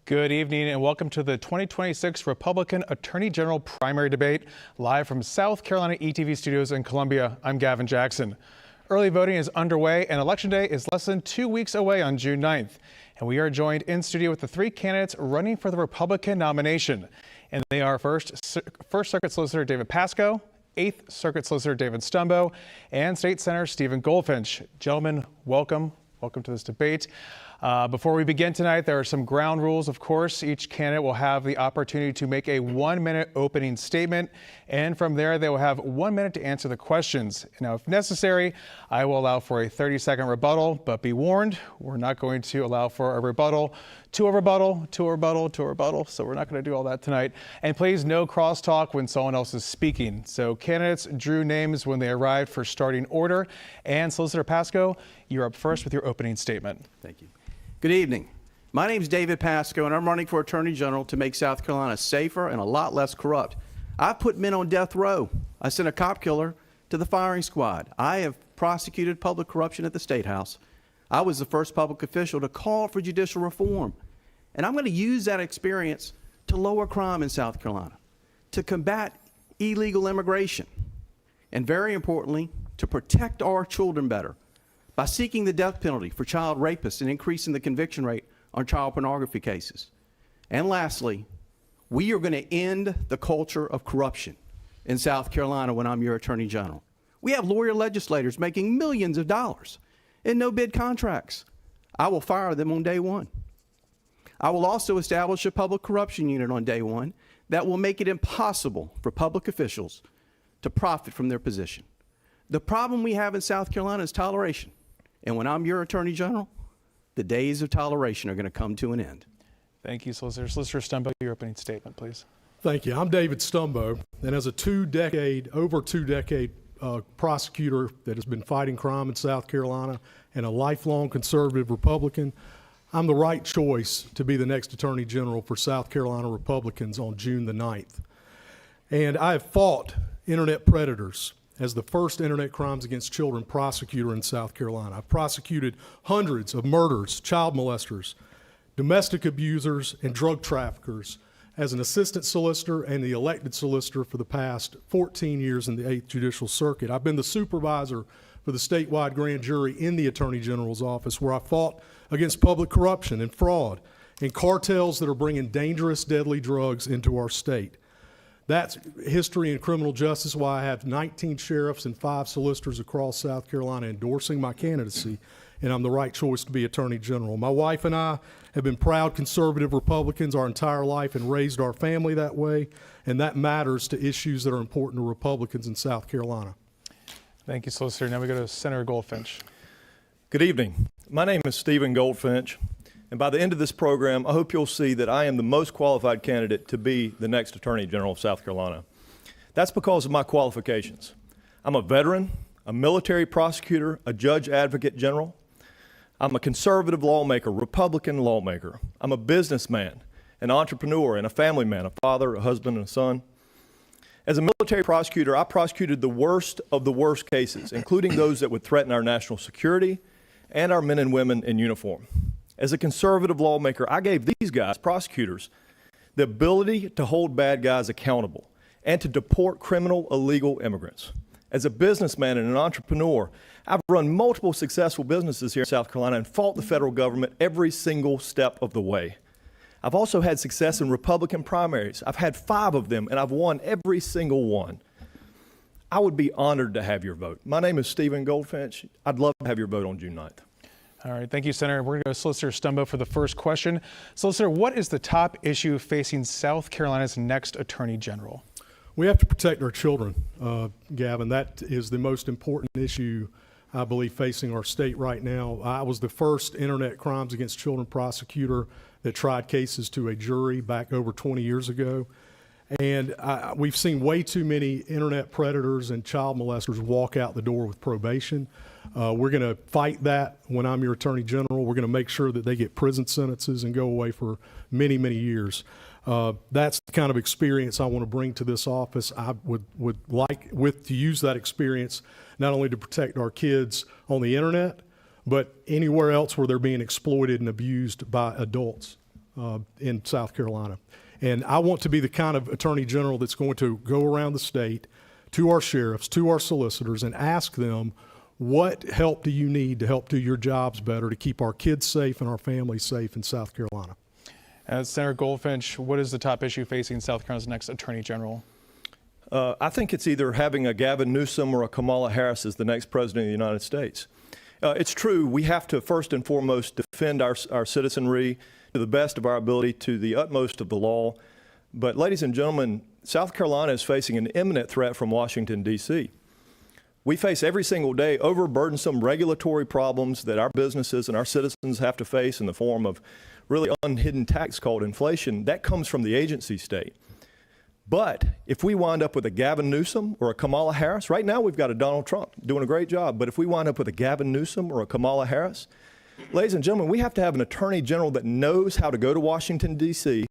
Good evening and welcome to the 2026 Republican Attorney General primary debate, live from South Carolina ETV studios in Columbia. I'm Gavin Jackson. Early voting is underway and Election Day is less than 2 weeks away on June 9th. And we are joined in studio with the three candidates running for the Republican nomination. And they are First Circuit Solicitor David Pasco, 8th Circuit Solicitor David Stumbo, and State Senator Stephen Goldfinch. Gentlemen, welcome. Welcome to this debate. Before we begin tonight, there are some ground rules. Of course, each candidate will have the opportunity to make a 1-minute opening statement, and from there they will have 1 minute to answer the questions. Now, if necessary, I will allow for a 30-second rebuttal, but be warned, we're not going to allow for a rebuttal, to a rebuttal, to a rebuttal, to a rebuttal, so we're not going to do all that tonight. And please, no crosstalk when someone else is speaking. So candidates drew names when they arrived for starting order, and Solicitor Pasco, you're up first with your opening statement. Thank you. Good evening. My name is David Pasco, and I'm running for Attorney General to make South Carolina safer and a lot less corrupt. I've put men on death row. I sent a cop killer to the firing squad. I have prosecuted public corruption at the State House. I was the first public official to call for judicial reform. And I'm going to use that experience to lower crime in South Carolina, to combat illegal immigration, and very importantly, to protect our children better by seeking the death penalty for child rapists and increasing the conviction rate on child pornography cases. And lastly, we are going to end the culture of corruption in South Carolina when I'm your Attorney General. We have lawyer legislators making millions of dollars in no-bid contracts. I will fire them on day one. I will also establish a public corruption unit on day one that will make it impossible for public officials to profit from their position. The problem we have in South Carolina is toleration. And when I'm your Attorney General, the days of toleration are going to come to an end. Thank you, Solicitor. Solicitor Stumbo, your opening statement, please. Thank you. I'm David Stumbo, and as a over two decade prosecutor that has been fighting crime in South Carolina and a lifelong conservative Republican, I'm the right choice to be the next Attorney General for South Carolina Republicans on June the 9th. And I have fought internet predators as the first internet crimes against children prosecutor in South Carolina. I've prosecuted hundreds of murders, child molesters, domestic abusers, and drug traffickers as an assistant solicitor and the elected solicitor for the past 14 years in the 8th Judicial Circuit. I've been the supervisor for the statewide grand jury in the Attorney General's office, where I fought against public corruption and fraud and cartels that are bringing dangerous, deadly drugs into our state. That's history in criminal justice, why I have 19 sheriffs and 5 solicitors across South Carolina endorsing my candidacy, and I'm the right choice to be Attorney General. My wife and I have been proud conservative Republicans our entire life and raised our family that way, and that matters to issues that are important to Republicans in South Carolina. Thank you, Solicitor. Now we go to Senator Goldfinch. Good evening. My name is Stephen Goldfinch. And by the end of this program, I hope you'll see that I am the most qualified candidate to be the next Attorney General of South Carolina. That's because of my qualifications. I'm a veteran, a military prosecutor, a judge advocate general. I'm a conservative lawmaker, Republican lawmaker. I'm a businessman, an entrepreneur, and a family man, a father, a husband, and a son. As a military prosecutor, I prosecuted the worst of the worst cases, including those that would threaten our national security and our men and women in uniform. As a conservative lawmaker, I gave these guys, prosecutors, the ability to hold bad guys accountable and to deport criminal illegal immigrants. As a businessman and an entrepreneur, I've run multiple successful businesses here in South Carolina and fought the federal government every single step of the way. I've also had success in Republican primaries. I've had 5 of them, and I've won every single one. I would be honored to have your vote. My name is Stephen Goldfinch. I'd love to have your vote on June 9th. All right, thank you, Senator. We're going to go to Solicitor Stumbo for the first question. Solicitor, what is the top issue facing South Carolina's next Attorney General? We have to protect our children, Gavin. That is the most important issue, I believe, facing our state right now. I was the first internet crimes against children prosecutor that tried cases to a jury back over 20 years ago. And we've seen way too many internet predators and child molesters walk out the door with probation. We're going to fight that when I'm your Attorney General. We're going to make sure that they get prison sentences and go away for many, many years. That's the kind of experience I want to bring to this office. I would like to use that experience not only to protect our kids on the internet, but anywhere else where they're being exploited and abused by adults. in South Carolina. And I want to be the kind of attorney general that's going to go around the state to our sheriffs, to our solicitors, and ask them, what help do you need to help do your jobs better, to keep our kids safe and our families safe in South Carolina? Senator Goldfinch, what is the top issue facing South Carolina's next attorney general? I think it's either having a Gavin Newsom or a Kamala Harris as the next president of the United States. It's true, we have to first and foremost defend our citizenry to the best of our ability, to the utmost of the law. But ladies and gentlemen, South Carolina is facing an imminent threat from Washington, D.C. We face every single day overburdensome regulatory problems that our businesses and our citizens have to face in the form of really unhidden tax called inflation. That comes from the agency state. But if we wind up with a Gavin Newsom or a Kamala Harris, right now we've got a Donald Trump doing a great job, but if we wind up with a Gavin Newsom or a Kamala Harris, ladies and gentlemen, we have to have an attorney general that knows how to go to Washington, D.C.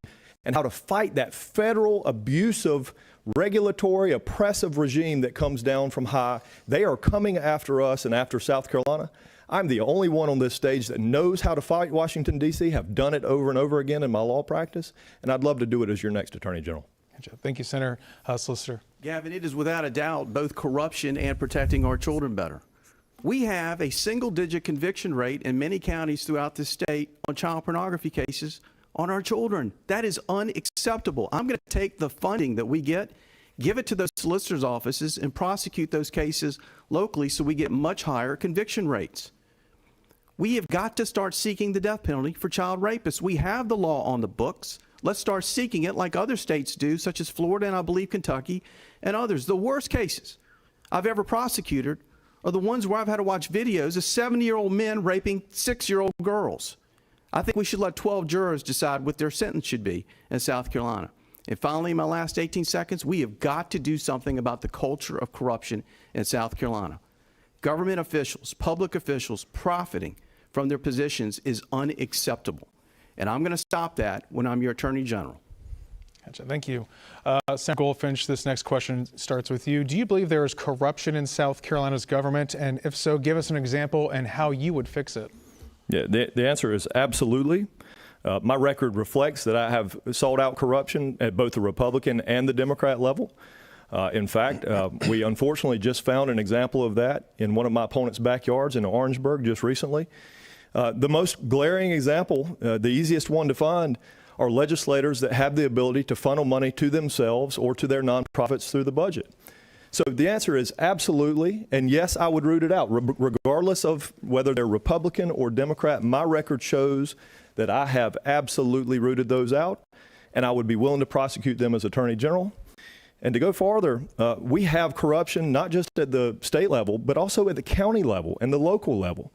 and how to fight that federal abusive, regulatory, oppressive regime that comes down from high. They are coming after us and after South Carolina. I'm the only one on this stage that knows how to fight Washington, D.C., have done it over and over again in my law practice, and I'd love to do it as your next attorney general. Thank you, Senator. Solicitor. Gavin, it is without a doubt both corruption and protecting our children better. We have a single-digit conviction rate in many counties throughout the state on child pornography cases on our children. That is unacceptable. I'm going to take the funding that we get, give it to those solicitors' offices, and prosecute those cases locally so we get much higher conviction rates. We have got to start seeking the death penalty for child rapists. We have the law on the books. Let's start seeking it like other states do, such as Florida and I believe Kentucky and others. The worst cases I've ever prosecuted are the ones where I've had to watch videos of 70-year-old men raping 6-year-old girls. I think we should let 12 jurors decide what their sentence should be in South Carolina. And finally, in my last 18 seconds, we have got to do something about the culture of corruption in South Carolina. Government officials, public officials profiting from their positions is unacceptable. And I'm going to stop that when I'm your Attorney General. Gotcha. Thank you. Senator Goldfinch, this next question starts with you. Do you believe there is corruption in South Carolina's government? And if so, give us an example and how you would fix it. Yeah, the answer is absolutely. My record reflects that I have sought out corruption at both the Republican and the Democrat level. In fact, we unfortunately just found an example of that in one of my opponent's backyards in Orangeburg just recently. The most glaring example, the easiest one to find, are legislators that have the ability to funnel money to themselves or to their nonprofits through the budget. So the answer is absolutely, and yes, I would root it out. Regardless of whether they're Republican or Democrat, my record shows that I have absolutely rooted those out, and I would be willing to prosecute them as Attorney General. And to go farther, we have corruption not just at the state level, but also at the county level and the local level.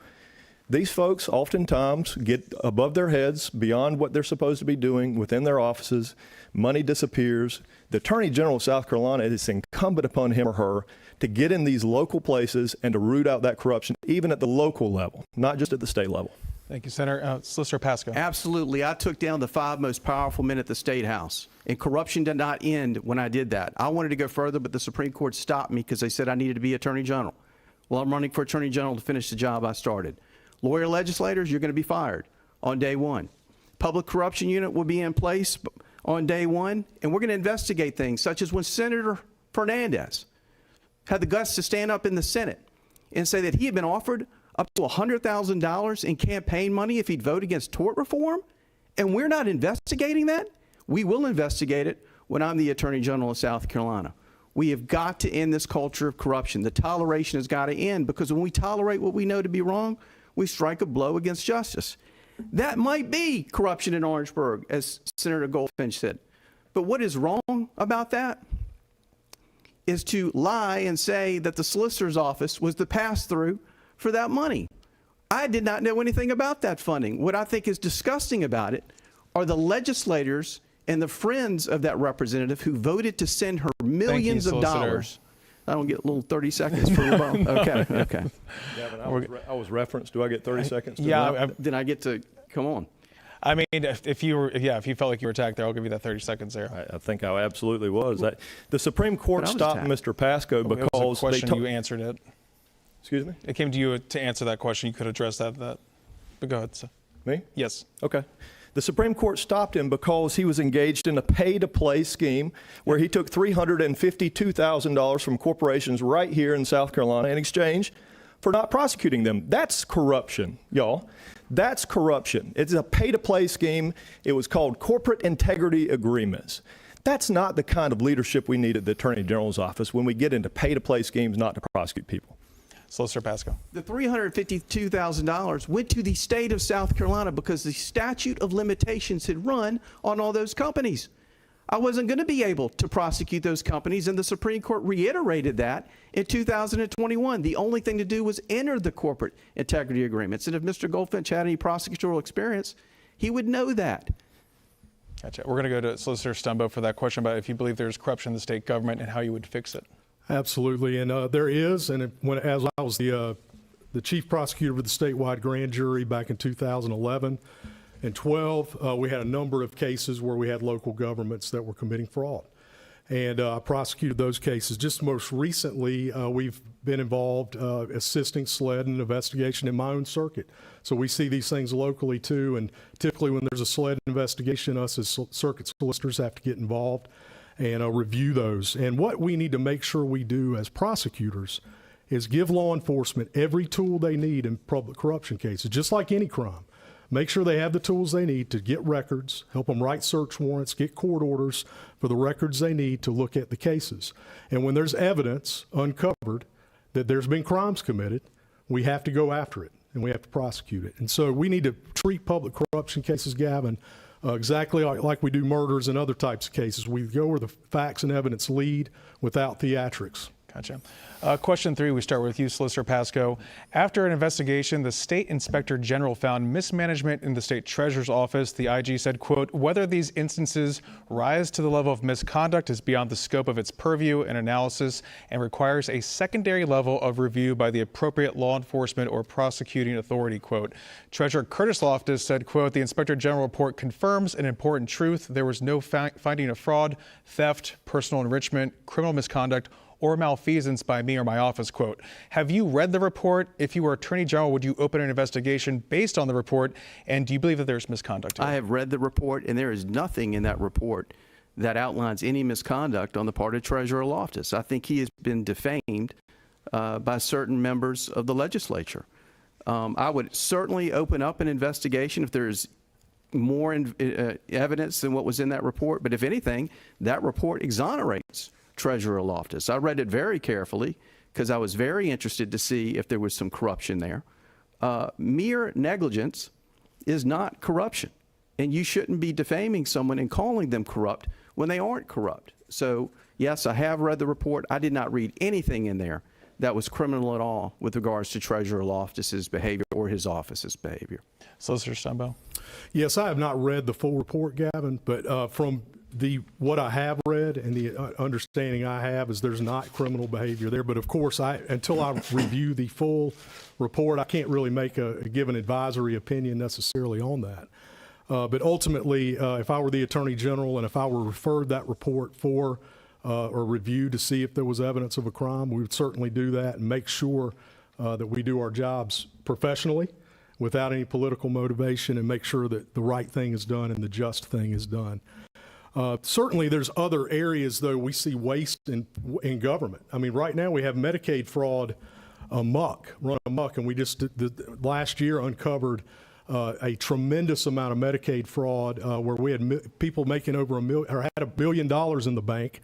These folks oftentimes get above their heads, beyond what they're supposed to be doing within their offices. Money disappears. The Attorney General of South Carolina, it is incumbent upon him or her to get in these local places and to root out that corruption, even at the local level, not just at the state level. Thank you, Senator. Solicitor Pasco. Absolutely. I took down the 5 most powerful men at the State House, and corruption did not end when I did that. I wanted to go further, but the Supreme Court stopped me because they said I needed to be Attorney General. Well, I'm running for Attorney General to finish the job I started. Lawyer legislators, you're going to be fired on day one. Public corruption unit will be in place on day one, and we're going to investigate things such as when Senator Fernandez had the guts to stand up in the Senate and say that he had been offered up to $100,000 in campaign money if he'd vote against tort reform, and we're not investigating that. We will investigate it when I'm the Attorney General of South Carolina. We have got to end this culture of corruption. The toleration has got to end, because when we tolerate what we know to be wrong, we strike a blow against justice. That might be corruption in Orangeburg, as Senator Goldfinch said. But what is wrong about that is to lie and say that the solicitor's office was the pass-through for that money. I did not know anything about that funding. What I think is disgusting about it are the legislators and the friends of that representative who voted to send her millions of dollars. I don't get a little 30 seconds for rebuttal. Okay. Gavin, I was referenced. Do I get 30 seconds? Then I get to come on. I mean, if you felt like you were attacked there, I'll give you that 30 seconds there. I think I absolutely was. The Supreme Court stopped Mr. Pasco because it was a question, you answered it. Excuse me? It came to you to answer that question. You could address that. But go ahead. So. Me? Yes. Okay. The Supreme Court stopped him because he was engaged in a pay-to-play scheme where he took $352,000 from corporations right here in South Carolina in exchange for not prosecuting them. That's corruption, y'all. That's corruption. It's a pay-to-play scheme. It was called corporate integrity agreements. That's not the kind of leadership we need at the Attorney General's office when we get into pay-to-play schemes not to prosecute people. Solicitor Pasco. The $352,000 went to the state of South Carolina because the statute of limitations had run on all those companies. I wasn't going to be able to prosecute those companies, and the Supreme Court reiterated that in 2021. The only thing to do was enter the corporate integrity agreements. And if Mr. Goldfinch had any prosecutorial experience, he would know that. Gotcha. We're going to go to Solicitor Stumbo for that question about if you believe there's corruption in the state government and how you would fix it. Absolutely, and there is, and as I was the chief prosecutor of the statewide grand jury back in 2011 and 12, we had a number of cases where we had local governments that were committing fraud, and I prosecuted those cases. Just most recently, we've been involved assisting SLED in an investigation in my own circuit. So we see these things locally too, and typically when there's a SLED investigation, us as circuit solicitors have to get involved and review those. And what we need to make sure we do as prosecutors is give law enforcement every tool they need in public corruption cases, just like any crime. Make sure they have the tools they need to get records, help them write search warrants, get court orders for the records they need to look at the cases. And when there's evidence uncovered that there's been crimes committed, we have to go after it and we have to prosecute it. And so we need to treat public corruption cases, Gavin, exactly like we do murders and other types of cases. We go where the facts and evidence lead without theatrics. Gotcha. Question 3, we start with you, Solicitor Pasco. After an investigation, the State Inspector General found mismanagement in the State Treasurer's office. The IG said, quote, whether these instances rise to the level of misconduct is beyond the scope of its purview and analysis and requires a secondary level of review by the appropriate law enforcement or prosecuting authority, quote. Treasurer Curtis Loftus said, quote, the Inspector General report confirms an important truth. There was no finding of fraud, theft, personal enrichment, criminal misconduct, or malfeasance by me or my office, quote. Have you read the report? If you were Attorney General, would you open an investigation based on the report? And do you believe that there's misconduct here? I have read the report, and there is nothing in that report that outlines any misconduct on the part of Treasurer Loftus. I think he has been defamed by certain members of the legislature. I would certainly open up an investigation if there's more evidence than what was in that report. But if anything, that report exonerates Treasurer Loftus. I read it very carefully because I was very interested to see if there was some corruption there. Mere negligence is not corruption, and you shouldn't be defaming someone and calling them corrupt when they aren't corrupt. So, yes, I have read the report. I did not read anything in there that was criminal at all with regards to Treasurer Loftus's behavior or his office's behavior. Solicitor Stumbo. Yes, I have not read the full report, Gavin, but from what I have read and the understanding I have is there's not criminal behavior there. But of course, until I review the full report, I can't really give an advisory opinion necessarily on that. But ultimately, if I were the Attorney General and if I were referred that report for or review to see if there was evidence of a crime, we would certainly do that and make sure that we do our jobs professionally without any political motivation and make sure that the right thing is done and the just thing is done. Certainly, there's other areas, though, we see waste in government. I mean, right now we have Medicaid fraud run amok, and we just last year uncovered a tremendous amount of Medicaid fraud where we had people making over had $1 billion in the bank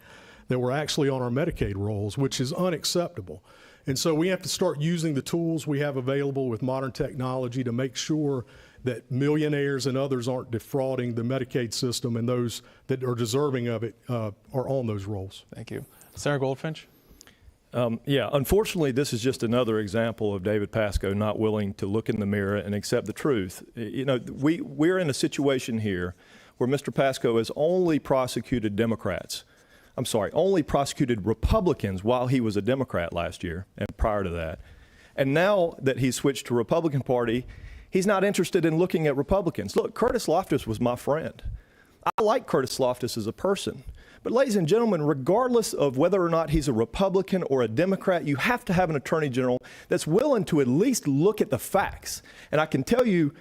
that were actually on our Medicaid rolls, which is unacceptable. And so we have to start using the tools we have available with modern technology to make sure that millionaires and others aren't defrauding the Medicaid system, and those that are deserving of it are on those rolls. Thank you. Senator Goldfinch? Yeah, unfortunately, this is just another example of David Pasco not willing to look in the mirror and accept the truth. You know, we're in a situation here where Mr. Pasco has only prosecuted only prosecuted Republicans while he was a Democrat last year and prior to that. And now that he's switched to Republican Party, he's not interested in looking at Republicans. Look, Curtis Loftus was my friend. I like Curtis Loftus as a person. But ladies and gentlemen, regardless of whether or not he's a Republican or a Democrat, you have to have an Attorney General that's willing to at least look at the facts. And I can tell you,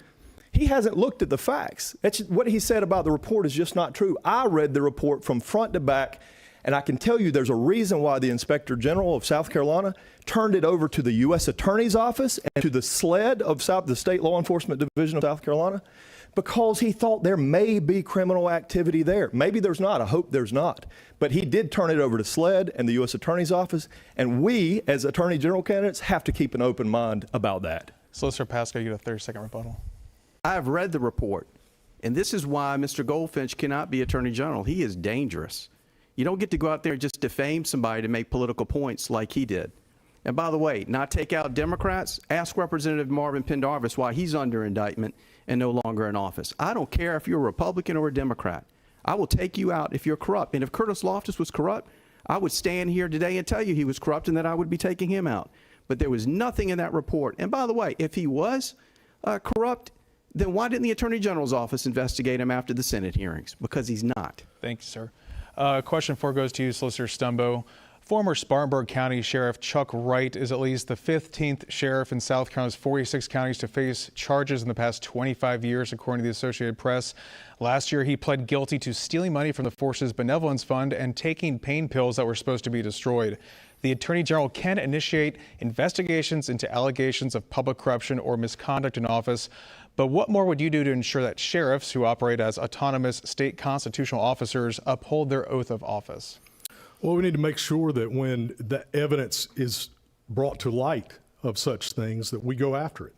He hasn't looked at the facts. What he said about the report is just not true. I read the report from front to back, and I can tell you there's a reason why the Inspector General of South Carolina turned it over to the U.S. Attorney's Office and to the SLED of the State Law Enforcement Division of South Carolina, because he thought there may be criminal activity there. Maybe there's not. I hope there's not. But he did turn it over to SLED and the U.S. Attorney's Office, and we, as Attorney General candidates, have to keep an open mind about that. Solicitor Pasco, you get a 30-second rebuttal. I have read the report, and this is why Mr. Goldfinch cannot be Attorney General. He is dangerous. You don't get to go out there and just defame somebody to make political points like he did. And by the way, not take out Democrats, ask Representative Marvin Pendarvis why he's under indictment and no longer in office. I don't care if you're a Republican or a Democrat. I will take you out if you're corrupt. And if Curtis Loftus was corrupt, I would stand here today and tell you he was corrupt and that I would be taking him out. But there was nothing in that report. And by the way, if he was corrupt, then why didn't the Attorney General's office investigate him after the Senate hearings? Because he's not. Thank you, sir. Question 4 goes to you, Solicitor Stumbo. Former Spartanburg County Sheriff Chuck Wright is at least the 15th sheriff in South Carolina's 46 counties to face charges in the past 25 years, according to the Associated Press. Last year, he pled guilty to stealing money from the force's benevolence fund and taking pain pills that were supposed to be destroyed. The Attorney General can initiate investigations into allegations of public corruption or misconduct in office. But what more would you do to ensure that sheriffs who operate as autonomous state constitutional officers uphold their oath of office? Well, we need to make sure that when the evidence is brought to light of such things, that we go after it.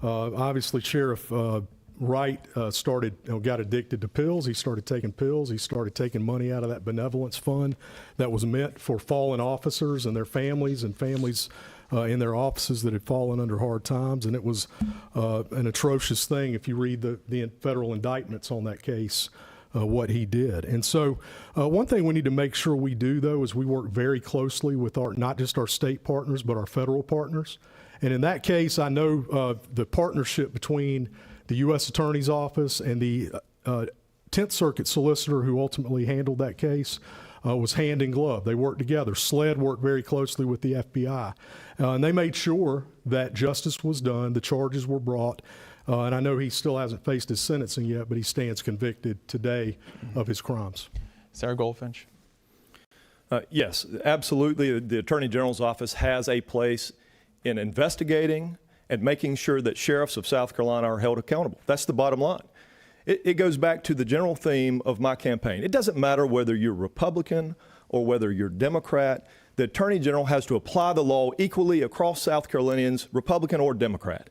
Obviously, Sheriff Wright got addicted to pills. He started taking pills. He started taking money out of that benevolence fund that was meant for fallen officers and their families and families in their offices that had fallen under hard times. And it was an atrocious thing if you read the federal indictments on that case. What he did. And so one thing we need to make sure we do, though, is we work very closely with not just our state partners, but our federal partners. And in that case, I know the partnership between the U.S. Attorney's Office and the 10th Circuit solicitor who ultimately handled that case was hand in glove. They worked together. SLED worked very closely with the FBI. And they made sure that justice was done, the charges were brought. And I know he still hasn't faced his sentencing yet, but he stands convicted today of his crimes. Sarah Goldfinch. Yes, absolutely. The Attorney General's office has a place in investigating and making sure that sheriffs of South Carolina are held accountable. That's the bottom line. It goes back to the general theme of my campaign. It doesn't matter whether you're Republican or whether you're Democrat. The Attorney General has to apply the law equally across South Carolinians, Republican or Democrat.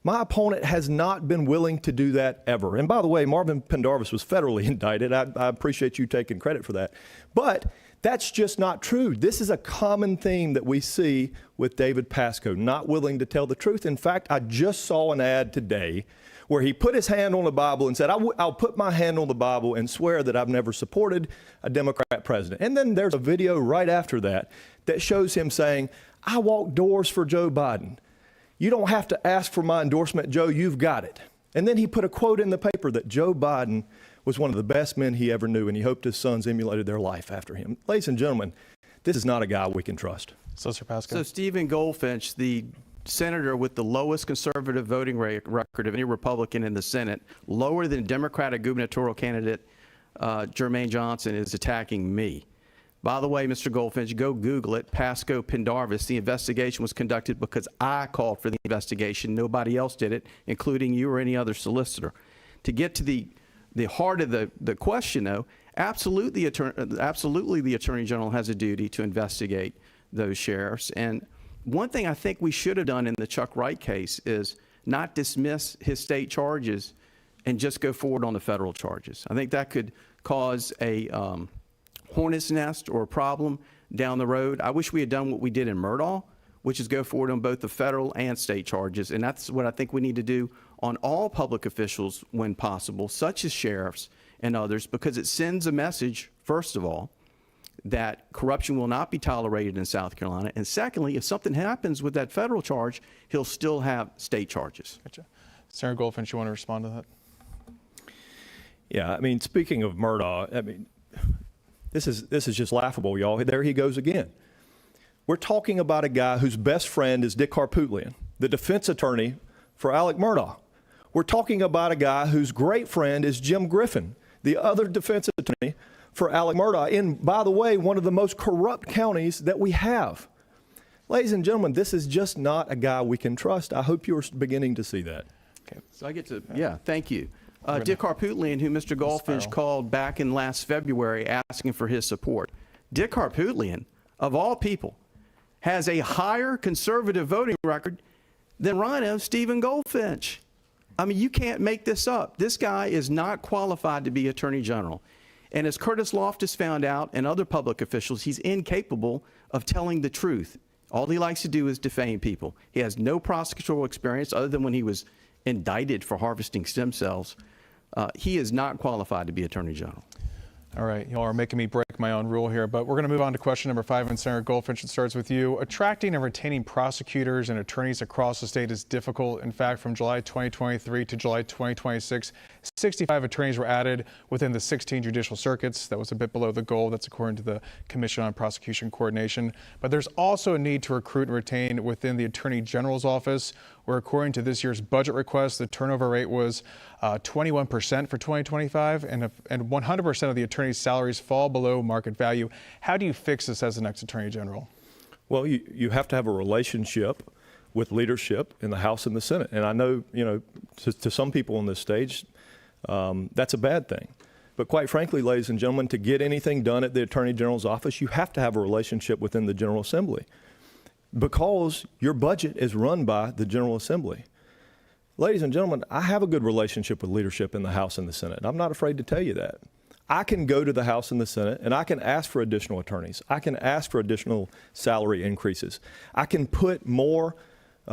My opponent has not been willing to do that ever. And by the way, Marvin Pendarvis was federally indicted. I appreciate you taking credit for that. But that's just not true. This is a common theme that we see with David Pasco, not willing to tell the truth. In fact, I just saw an ad today where he put his hand on the Bible and said, I'll put my hand on the Bible and swear that I've never supported a Democrat president. And then there's a video right after that that shows him saying, I walk doors for Joe Biden. You don't have to ask for my endorsement, Joe, you've got it. And then he put a quote in the paper that Joe Biden was one of the best men he ever knew, and he hoped his sons emulated their life after him. Ladies and gentlemen, this is not a guy we can trust. Solicitor Pasco. So Stephen Goldfinch, the senator with the lowest conservative voting record of any Republican in the Senate, lower than Democratic gubernatorial candidate Jermaine Johnson, is attacking me. By the way, Mr. Goldfinch, go Google it, Pasco Pendarvis. The investigation was conducted because I called for the investigation. Nobody else did it, including you or any other solicitor. To get to the heart of the question, though, absolutely the Attorney General has a duty to investigate those sheriffs. And one thing I think we should have done in the Chuck Wright case is not dismiss his state charges and just go forward on the federal charges. I think that could cause a hornet's nest or a problem down the road. I wish we had done what we did in Murdaugh, which is go forward on both the federal and state charges. And that's what I think we need to do on all public officials when possible, such as sheriffs and others, because it sends a message, first of all, that corruption will not be tolerated in South Carolina. And secondly, if something happens with that federal charge, he'll still have state charges. Gotcha. Sarah Goldfinch, you want to respond to that? Yeah, I mean, speaking of Murdaugh, I mean, this is just laughable, y'all. There he goes again. We're talking about a guy whose best friend is Dick Harpootlian, the defense attorney for Alec Murdaugh. We're talking about a guy whose great friend is Jim Griffin, the other defense attorney for Alec Murdaugh, in, by the way, one of the most corrupt counties that we have. Ladies and gentlemen, this is just not a guy we can trust. I hope you're beginning to see that. Okay. So I get to, yeah, thank you. Dick Harpootlian, who Mr. Goldfinch called back in last February asking for his support. Dick Harpootlian, of all people, has a higher conservative voting record than Rhino Stephen Goldfinch. I mean, you can't make this up. This guy is not qualified to be Attorney General. And as Curtis Loftus found out and other public officials, he's incapable of telling the truth. All he likes to do is defame people. He has no prosecutorial experience other than when he was indicted for harvesting stem cells. He is not qualified to be Attorney General. All right, y'all are making me break my own rule here, but we're going to move on to question number 5. And Senator Goldfinch, it starts with you. Attracting and retaining prosecutors and attorneys across the state is difficult. In fact, from July 2023 to July 2026, 65 attorneys were added within the 16 judicial circuits. That was a bit below the goal. That's according to the Commission on Prosecution Coordination. But there's also a need to recruit and retain within the Attorney General's office, where according to this year's budget request, the turnover rate was 21% for 2025, and 100% of the attorneys' salaries fall below market value. How do you fix this as the next Attorney General? Well, you have to have a relationship with leadership in the House and the Senate. And I know, to some people on this stage, that's a bad thing. But quite frankly, ladies and gentlemen, to get anything done at the Attorney General's office, you have to have a relationship within the General Assembly, because your budget is run by the General Assembly. Ladies and gentlemen, I have a good relationship with leadership in the House and the Senate. I'm not afraid to tell you that. I can go to the House and the Senate and I can ask for additional attorneys. I can ask for additional salary increases. I can put more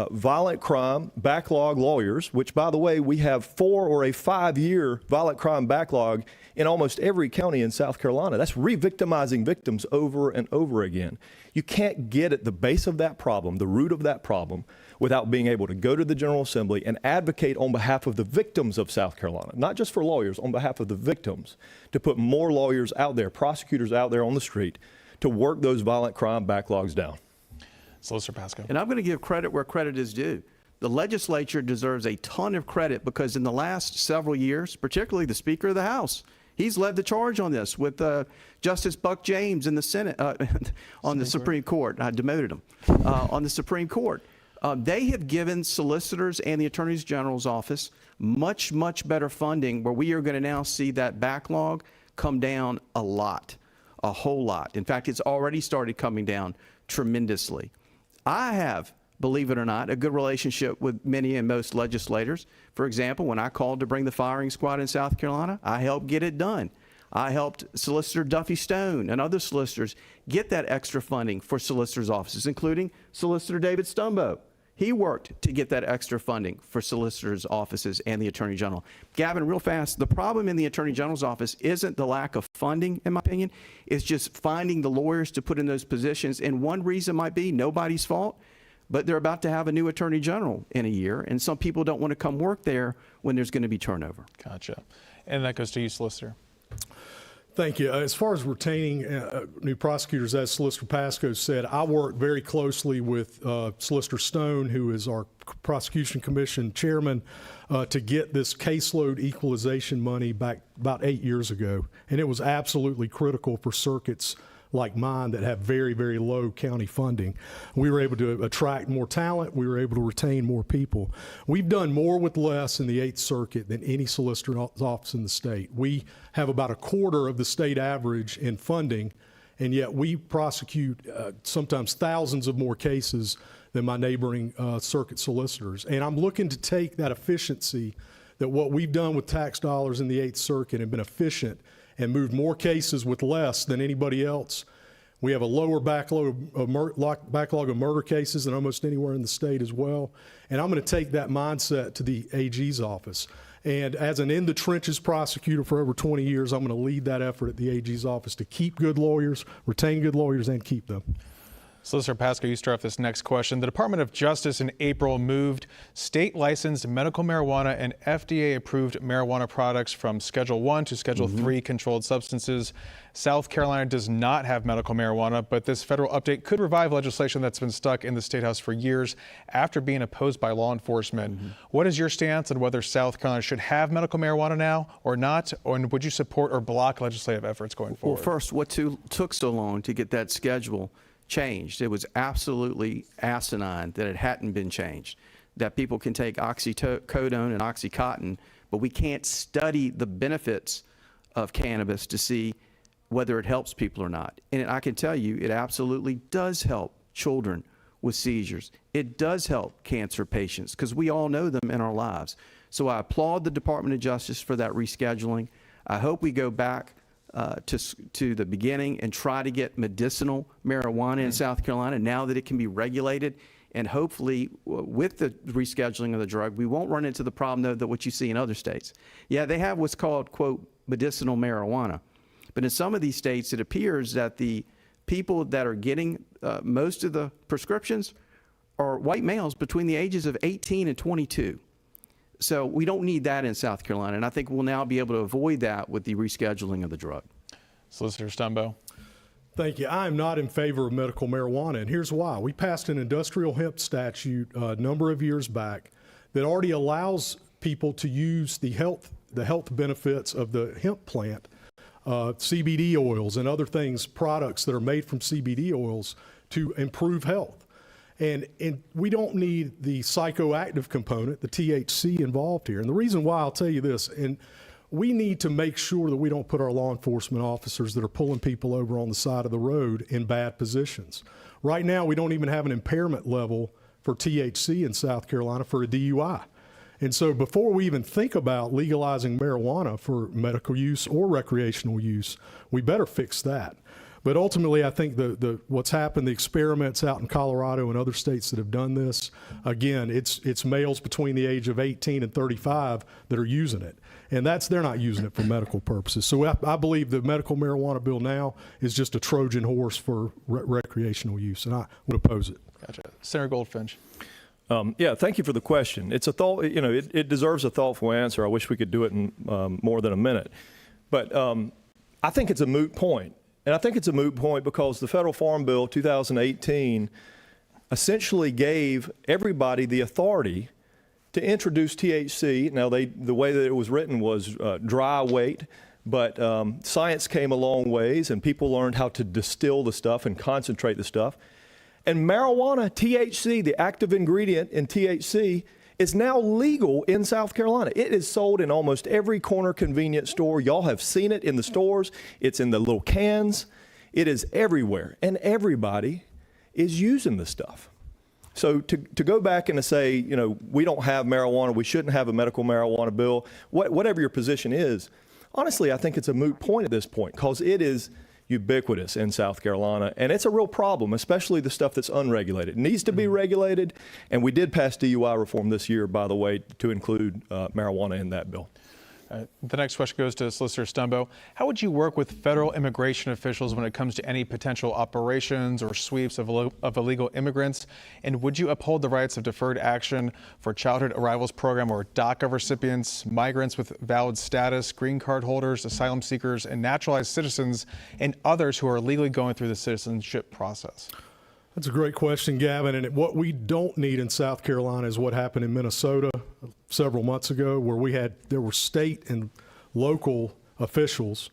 violent crime backlog lawyers, which, by the way, we have 4 or a 5-year violent crime backlog in almost every county in South Carolina. That's re-victimizing victims over and over again. You can't get at the base of that problem, the root of that problem, without being able to go to the General Assembly and advocate on behalf of the victims of South Carolina, not just for lawyers, on behalf of the victims, to put more lawyers out there, prosecutors out there on the street, to work those violent crime backlogs down. Solicitor Pasco. And I'm going to give credit where credit is due. The legislature deserves a ton of credit because in the last several years, particularly the Speaker of the House, he's led the charge on this with Justice Buck James in the Senate, on the Supreme Court. I demoted him on the Supreme Court. They have given solicitors and the Attorney General's office much, much better funding, where we are going to now see that backlog come down a lot, a whole lot. In fact, it's already started coming down tremendously. I have, believe it or not, a good relationship with many and most legislators. For example, when I called to bring the firing squad in South Carolina, I helped get it done. I helped Solicitor Duffy Stone and other solicitors get that extra funding for solicitors' offices, including Solicitor David Stumbo. He worked to get that extra funding for solicitors' offices and the Attorney General. Gavin, real fast, the problem in the Attorney General's office isn't the lack of funding, in my opinion. It's just finding the lawyers to put in those positions. And one reason might be nobody's fault, but they're about to have a new Attorney General in a year, and some people don't want to come work there when there's going to be turnover. Gotcha. And that goes to you, Solicitor. Thank you. As far as retaining new prosecutors, as Solicitor Pasco said, I work very closely with Solicitor Stone, who is our Prosecution Commission chairman, to get this caseload equalization money back about 8 years ago. And it was absolutely critical for circuits like mine that have very, very low county funding. We were able to attract more talent. We were able to retain more people. We've done more with less in the 8th Circuit than any solicitor's office in the state. We have about a quarter of the state average in funding, and yet we prosecute sometimes thousands of more cases than my neighboring circuit solicitors. And I'm looking to take that efficiency, that what we've done with tax dollars in the 8th Circuit and been efficient and moved more cases with less than anybody else. We have a lower backlog of murder cases than almost anywhere in the state as well. And I'm going to take that mindset to the AG's office. And as an in-the-trenches prosecutor for over 20 years, I'm going to lead that effort at the AG's office to keep good lawyers, retain good lawyers, and keep them. Solicitor Pasco, you start off this next question. The Department of Justice in April moved state-licensed medical marijuana and FDA-approved marijuana products from Schedule 1 to Schedule 3 controlled substances. South Carolina does not have medical marijuana, but this federal update could revive legislation that's been stuck in the State House for years after being opposed by law enforcement. What is your stance on whether South Carolina should have medical marijuana now or not? And would you support or block legislative efforts going forward? Well, first, what took so long to get that schedule changed? It was absolutely asinine that it hadn't been changed, that people can take oxycodone and oxycontin, but we can't study the benefits of cannabis to see whether it helps people or not. And I can tell you, it absolutely does help children with seizures. It does help cancer patients because we all know them in our lives. So I applaud the Department of Justice for that rescheduling. I hope we go back to the beginning and try to get medicinal marijuana in South Carolina now that it can be regulated. And hopefully, with the rescheduling of the drug, we won't run into the problem, though, that what you see in other states. Yeah, they have what's called, quote, medicinal marijuana. But in some of these states, it appears that the people that are getting most of the prescriptions are white males between the ages of 18 and 22. So we don't need that in South Carolina, and I think we'll now be able to avoid that with the rescheduling of the drug. Solicitor Stumbo. Thank you. I am not in favor of medical marijuana, and here's why. We passed an industrial hemp statute a number of years back that already allows people to use the health benefits of the hemp plant, CBD oils and other things, products that are made from CBD oils to improve health. And we don't need the psychoactive component, the THC involved here. And the reason why, I'll tell you this, and we need to make sure that we don't put our law enforcement officers that are pulling people over on the side of the road in bad positions. Right now, we don't even have an impairment level for THC in South Carolina for a DUI. And so before we even think about legalizing marijuana for medical use or recreational use, we better fix that. But ultimately, I think what's happened, the experiments out in Colorado and other states that have done this, again, it's males between the age of 18 and 35 that are using it. And they're not using it for medical purposes. So I believe the medical marijuana bill now is just a Trojan horse for recreational use, and I would oppose it. Gotcha. Senator Goldfinch. Yeah, thank you for the question. It's a thought, it deserves a thoughtful answer. I wish we could do it in more than a minute. But I think it's a moot point. And I think it's a moot point because the Federal Farm Bill 2018 essentially gave everybody the authority to introduce THC. Now, the way that it was written was dry weight, but science came a long ways and people learned how to distill the stuff and concentrate the stuff. And marijuana, THC, the active ingredient in THC, is now legal in South Carolina. It is sold in almost every corner convenience store. Y'all have seen it in the stores. It's in the little cans. It is everywhere. And everybody is using the stuff. So to go back and to say, we don't have marijuana, we shouldn't have a medical marijuana bill, whatever your position is, honestly, I think it's a moot point at this point because it is ubiquitous in South Carolina, and it's a real problem, especially the stuff that's unregulated. It needs to be regulated, and we did pass DUI reform this year, by the way, to include marijuana in that bill. The next question goes to Solicitor Stumbo. How would you work with federal immigration officials when it comes to any potential operations or sweeps of illegal immigrants? And would you uphold the rights of deferred action for childhood arrivals program or DACA recipients, migrants with valid status, green card holders, asylum seekers, and naturalized citizens, and others who are legally going through the citizenship process? That's a great question, Gavin. And what we don't need in South Carolina is what happened in Minnesota several months ago, where there were state and local officials,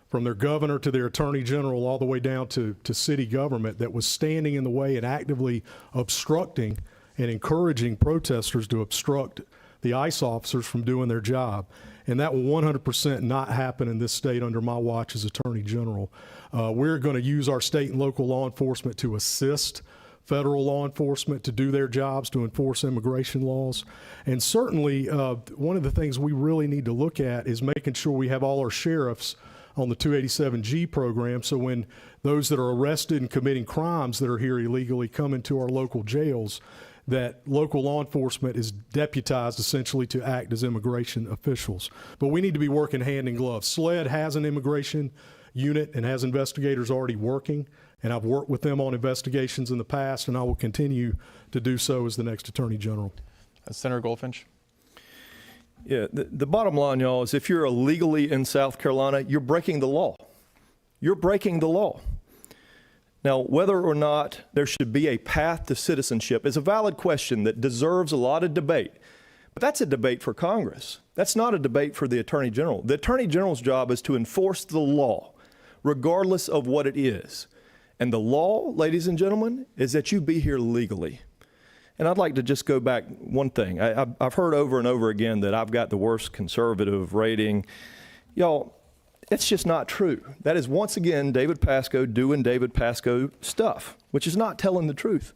from their governor to their attorney general, all the way down to city government, that was standing in the way and actively obstructing and encouraging protesters to obstruct the ICE officers from doing their job. And that will 100% not happen in this state under my watch as Attorney General. We're going to use our state and local law enforcement to assist federal law enforcement to do their jobs, to enforce immigration laws. And certainly, one of the things we really need to look at is making sure we have all our sheriffs on the 287G program, so when those that are arrested and committing crimes that are here illegally come into our local jails, that local law enforcement is deputized essentially to act as immigration officials. But we need to be working hand in glove. SLED has an immigration unit and has investigators already working. And I've worked with them on investigations in the past, and I will continue to do so as the next Attorney General. Senator Goldfinch. Yeah, the bottom line, y'all, is if you're illegally in South Carolina, you're breaking the law. You're breaking the law. Now, whether or not there should be a path to citizenship is a valid question that deserves a lot of debate. But that's a debate for Congress. That's not a debate for the Attorney General. The Attorney General's job is to enforce the law, regardless of what it is. And the law, ladies and gentlemen, is that you be here legally. And I'd like to just go back one thing. I've heard over and over again that I've got the worst conservative rating. Y'all, it's just not true. That is, once again, David Pasco doing David Pasco stuff, which is not telling the truth.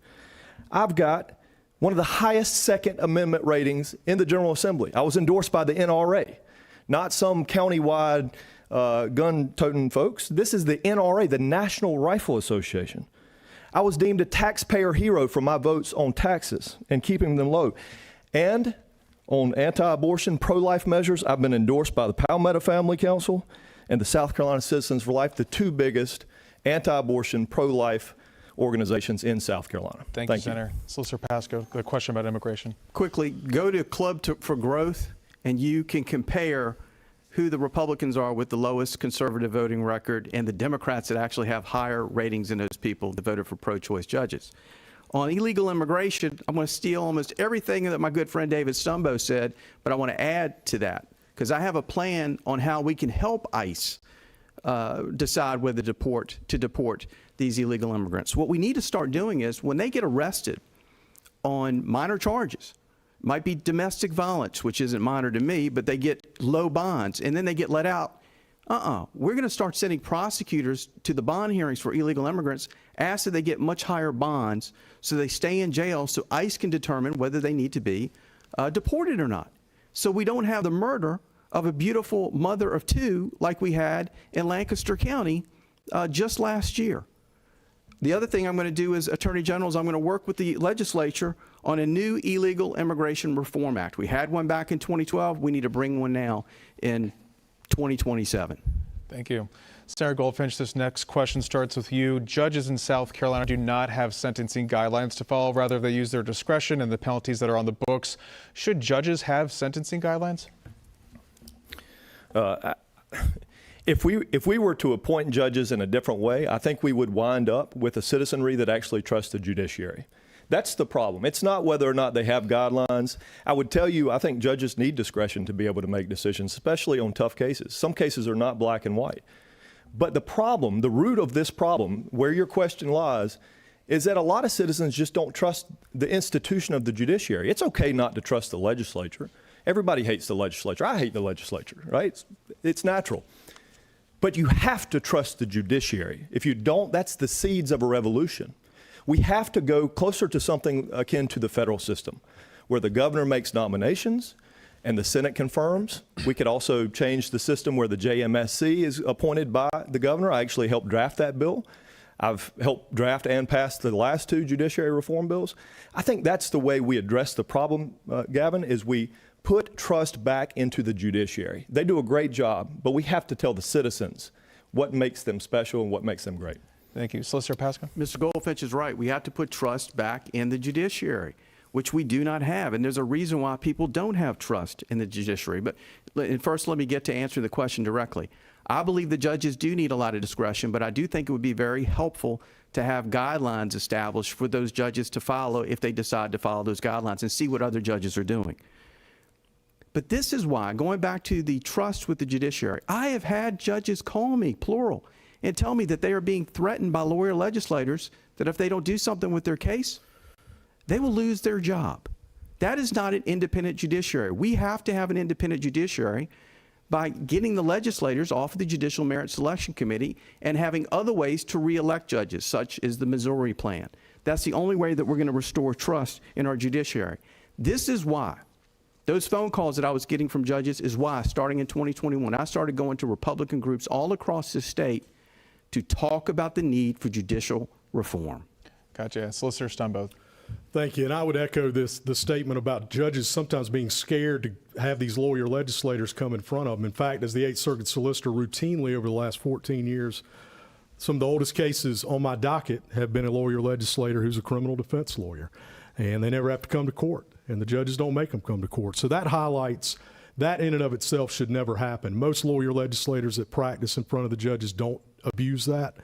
I've got one of the highest Second Amendment ratings in the General Assembly. I was endorsed by the NRA, not some countywide gun-toting folks. This is the NRA, the National Rifle Association. I was deemed a taxpayer hero for my votes on taxes and keeping them low. And on anti-abortion, pro-life measures, I've been endorsed by the Palmetto Family Council and the South Carolina Citizens for Life, the two biggest anti-abortion, pro-life organizations in South Carolina. Thank you, Senator. Solicitor Pasco, the question about immigration. Quickly, go to for Growth, and you can compare who the Republicans are with the lowest conservative voting record and the Democrats that actually have higher ratings than those people that voted for pro-choice judges. On illegal immigration, I'm going to steal almost everything that my good friend David Stumbo said, but I want to add to that because I have a plan on how we can help ICE decide whether to deport these illegal immigrants. What we need to start doing is when they get arrested on minor charges, might be domestic violence, which isn't minor to me, but they get low bonds and then they get let out. We're going to start sending prosecutors to the bond hearings for illegal immigrants, ask that they get much higher bonds so they stay in jail so ICE can determine whether they need to be deported or not. So we don't have the murder of a beautiful mother of two like we had in Lancaster County just last year. The other thing I'm going to do as Attorney General is I'm going to work with the legislature on a new Illegal Immigration Reform Act. We had one back in 2012. We need to bring one now in 2027. Thank you. Senator Goldfinch, this next question starts with you. Judges in South Carolina do not have sentencing guidelines to follow. Rather, they use their discretion and the penalties that are on the books. Should judges have sentencing guidelines? If we were to appoint judges in a different way, I think we would wind up with a citizenry that actually trusts the judiciary. That's the problem. It's not whether or not they have guidelines. I would tell you, I think judges need discretion to be able to make decisions, especially on tough cases. Some cases are not black and white. But the problem, the root of this problem, where your question lies, is that a lot of citizens just don't trust the institution of the judiciary. It's okay not to trust the legislature. Everybody hates the legislature. I hate the legislature, right? It's natural. But you have to trust the judiciary. If you don't, that's the seeds of a revolution. We have to go closer to something akin to the federal system, where the governor makes nominations and the Senate confirms. We could also change the system where the JMSC is appointed by the governor. I actually helped draft that bill. I've helped draft and pass the last two judiciary reform bills. I think that's the way we address the problem, Gavin, is we put trust back into the judiciary. They do a great job, but we have to tell the citizens what makes them special and what makes them great. Thank you. Solicitor Pasco. Mr. Goldfinch is right. We have to put trust back in the judiciary, which we do not have. And there's a reason why people don't have trust in the judiciary. But first, let me get to answer the question directly. I believe the judges do need a lot of discretion, but I do think it would be very helpful to have guidelines established for those judges to follow if they decide to follow those guidelines and see what other judges are doing. But this is why, going back to the trust with the judiciary, I have had judges call me, plural, and tell me that they are being threatened by lawyer legislators that if they don't do something with their case, they will lose their job. That is not an independent judiciary. We have to have an independent judiciary by getting the legislators off of the Judicial Merit Selection Committee and having other ways to reelect judges, such as the Missouri plan. That's the only way that we're going to restore trust in our judiciary. This is why those phone calls that I was getting from judges is why, starting in 2021, I started going to Republican groups all across the state to talk about the need for judicial reform. Gotcha. Solicitor Stumbo. Thank you. And I would echo the statement about judges sometimes being scared have these lawyer legislators come in front of them. In fact, as the Eighth Circuit solicitor, routinely over the last 14 years, some of the oldest cases on my docket have been a lawyer legislator who's a criminal defense lawyer, and they never have to come to court, and the judges don't make them come to court. So that highlights that in and of itself should never happen. Most lawyer legislators that practice in front of the judges don't abuse that,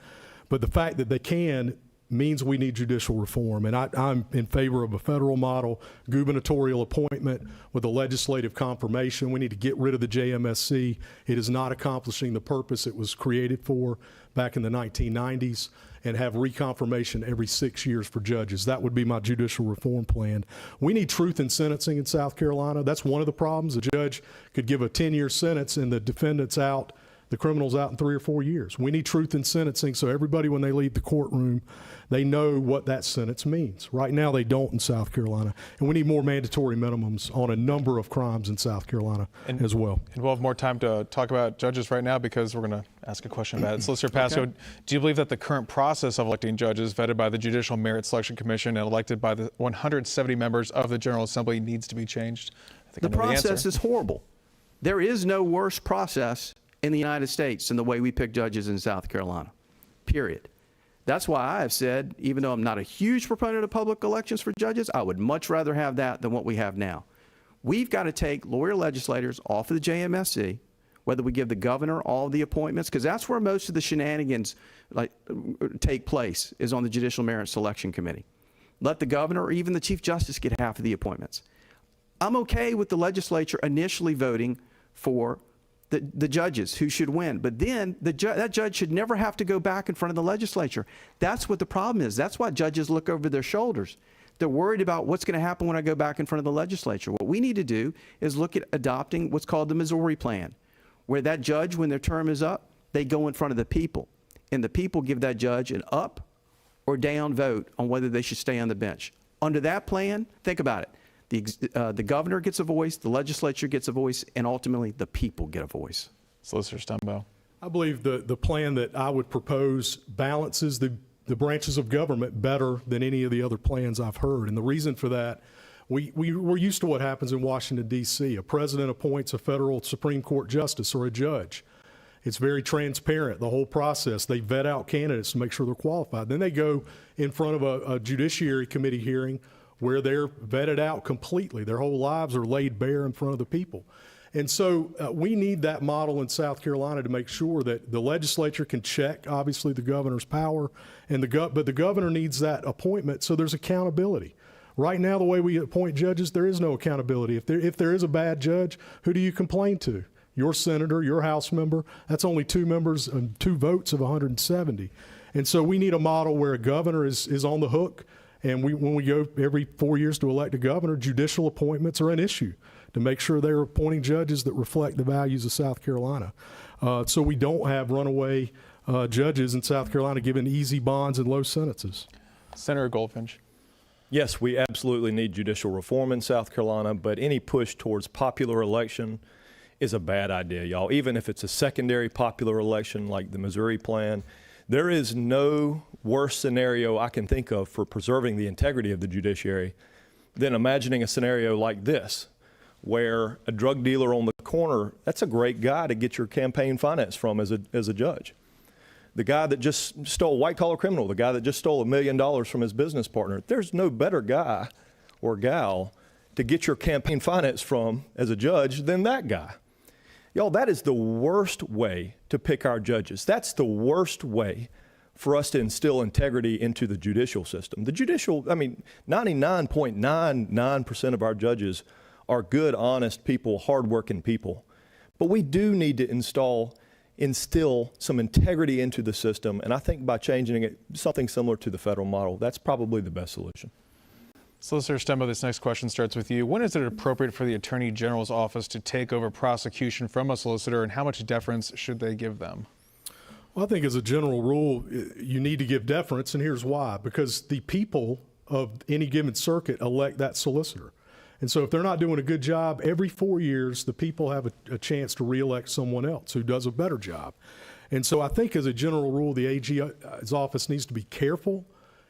but the fact that they can means we need judicial reform. And I'm in favor of a federal model, gubernatorial appointment with a legislative confirmation. We need to get rid of the JMSC. It is not accomplishing the purpose it was created for back in the 1990s, and have reconfirmation every 6 years for judges. That would be my judicial reform plan. We need truth in sentencing in South Carolina. That's one of the problems. A judge could give a 10-year sentence and the defendant's out, the criminal's out in 3 or 4 years. We need truth in sentencing so everybody, when they leave the courtroom, they know what that sentence means. Right now, they don't in South Carolina. And we need more mandatory minimums on a number of crimes in South Carolina as well. And we'll have more time to talk about judges right now because we're going to ask a question about it. Solicitor Pasco, do you believe that the current process of electing judges vetted by the Judicial Merit Selection Commission and elected by the 170 members of the General Assembly needs to be changed? The process is horrible. There is no worse process in the United States than the way we pick judges in South Carolina, period. That's why I have said, even though I'm not a huge proponent of public elections for judges, I would much rather have that than what we have now. We've got to take lawyer legislators off of the JMSC, whether we give the governor all of the appointments, because that's where most of the shenanigans take place, is on the Judicial Merit Selection Committee. Let the governor or even the Chief Justice get half of the appointments. I'm okay with the legislature initially voting for the judges who should win, but then that judge should never have to go back in front of the legislature. That's what the problem is. That's why judges look over their shoulders. They're worried about what's going to happen when I go back in front of the legislature. What we need to do is look at adopting what's called the Missouri Plan, where that judge, when their term is up, they go in front of the people, and the people give that judge an up or down vote on whether they should stay on the bench. Under that plan, think about it. The governor gets a voice, the legislature gets a voice, and ultimately the people get a voice. Solicitor Stumbo. I believe the plan that I would propose balances the branches of government better than any of the other plans I've heard. And the reason for that, we're used to what happens in Washington, D.C. A president appoints a federal Supreme Court justice or a judge. It's very transparent, the whole process. They vet out candidates to make sure they're qualified. Then they go in front of a Judiciary Committee hearing where they're vetted out completely. Their whole lives are laid bare in front of the people. And so we need that model in South Carolina to make sure that the legislature can check, obviously, the governor's power, and but the governor needs that appointment so there's accountability. Right now, the way we appoint judges, there is no accountability. If there is a bad judge, who do you complain to? Your senator, your House member. That's only 2 members and 2 votes of 170. And so we need a model where a governor is on the hook. And when we go every 4 years to elect a governor, judicial appointments are an issue to make sure they're appointing judges that reflect the values of South Carolina. So we don't have runaway judges in South Carolina given easy bonds and low sentences. Senator Goldfinch. Yes, we absolutely need judicial reform in South Carolina, but any push towards popular election is a bad idea, y'all. Even if it's a secondary popular election like the Missouri Plan, there is no worse scenario I can think of for preserving the integrity of the judiciary than imagining a scenario like this, where a drug dealer on the corner, that's a great guy to get your campaign finance from as a judge. The guy that just stole, white-collar criminal, the guy that just stole $1 million from his business partner, there's no better guy or gal to get your campaign finance from as a judge than that guy. Y'all, that is the worst way to pick our judges. That's the worst way for us to instill integrity into the judicial system. The judicial, 99.99% of our judges are good, honest people, hardworking people. But we do need to instill some integrity into the system, and I think by changing it, something similar to the federal model, that's probably the best solution. Solicitor Stumbo, this next question starts with you. When is it appropriate for the Attorney General's office to take over prosecution from a solicitor, and how much deference should they give them? Well, I think as a general rule, you need to give deference, and here's why. Because the people of any given circuit elect that solicitor. And so if they're not doing a good job, every 4 years, the people have a chance to reelect someone else who does a better job. And so I think as a general rule, the AG's office needs to be careful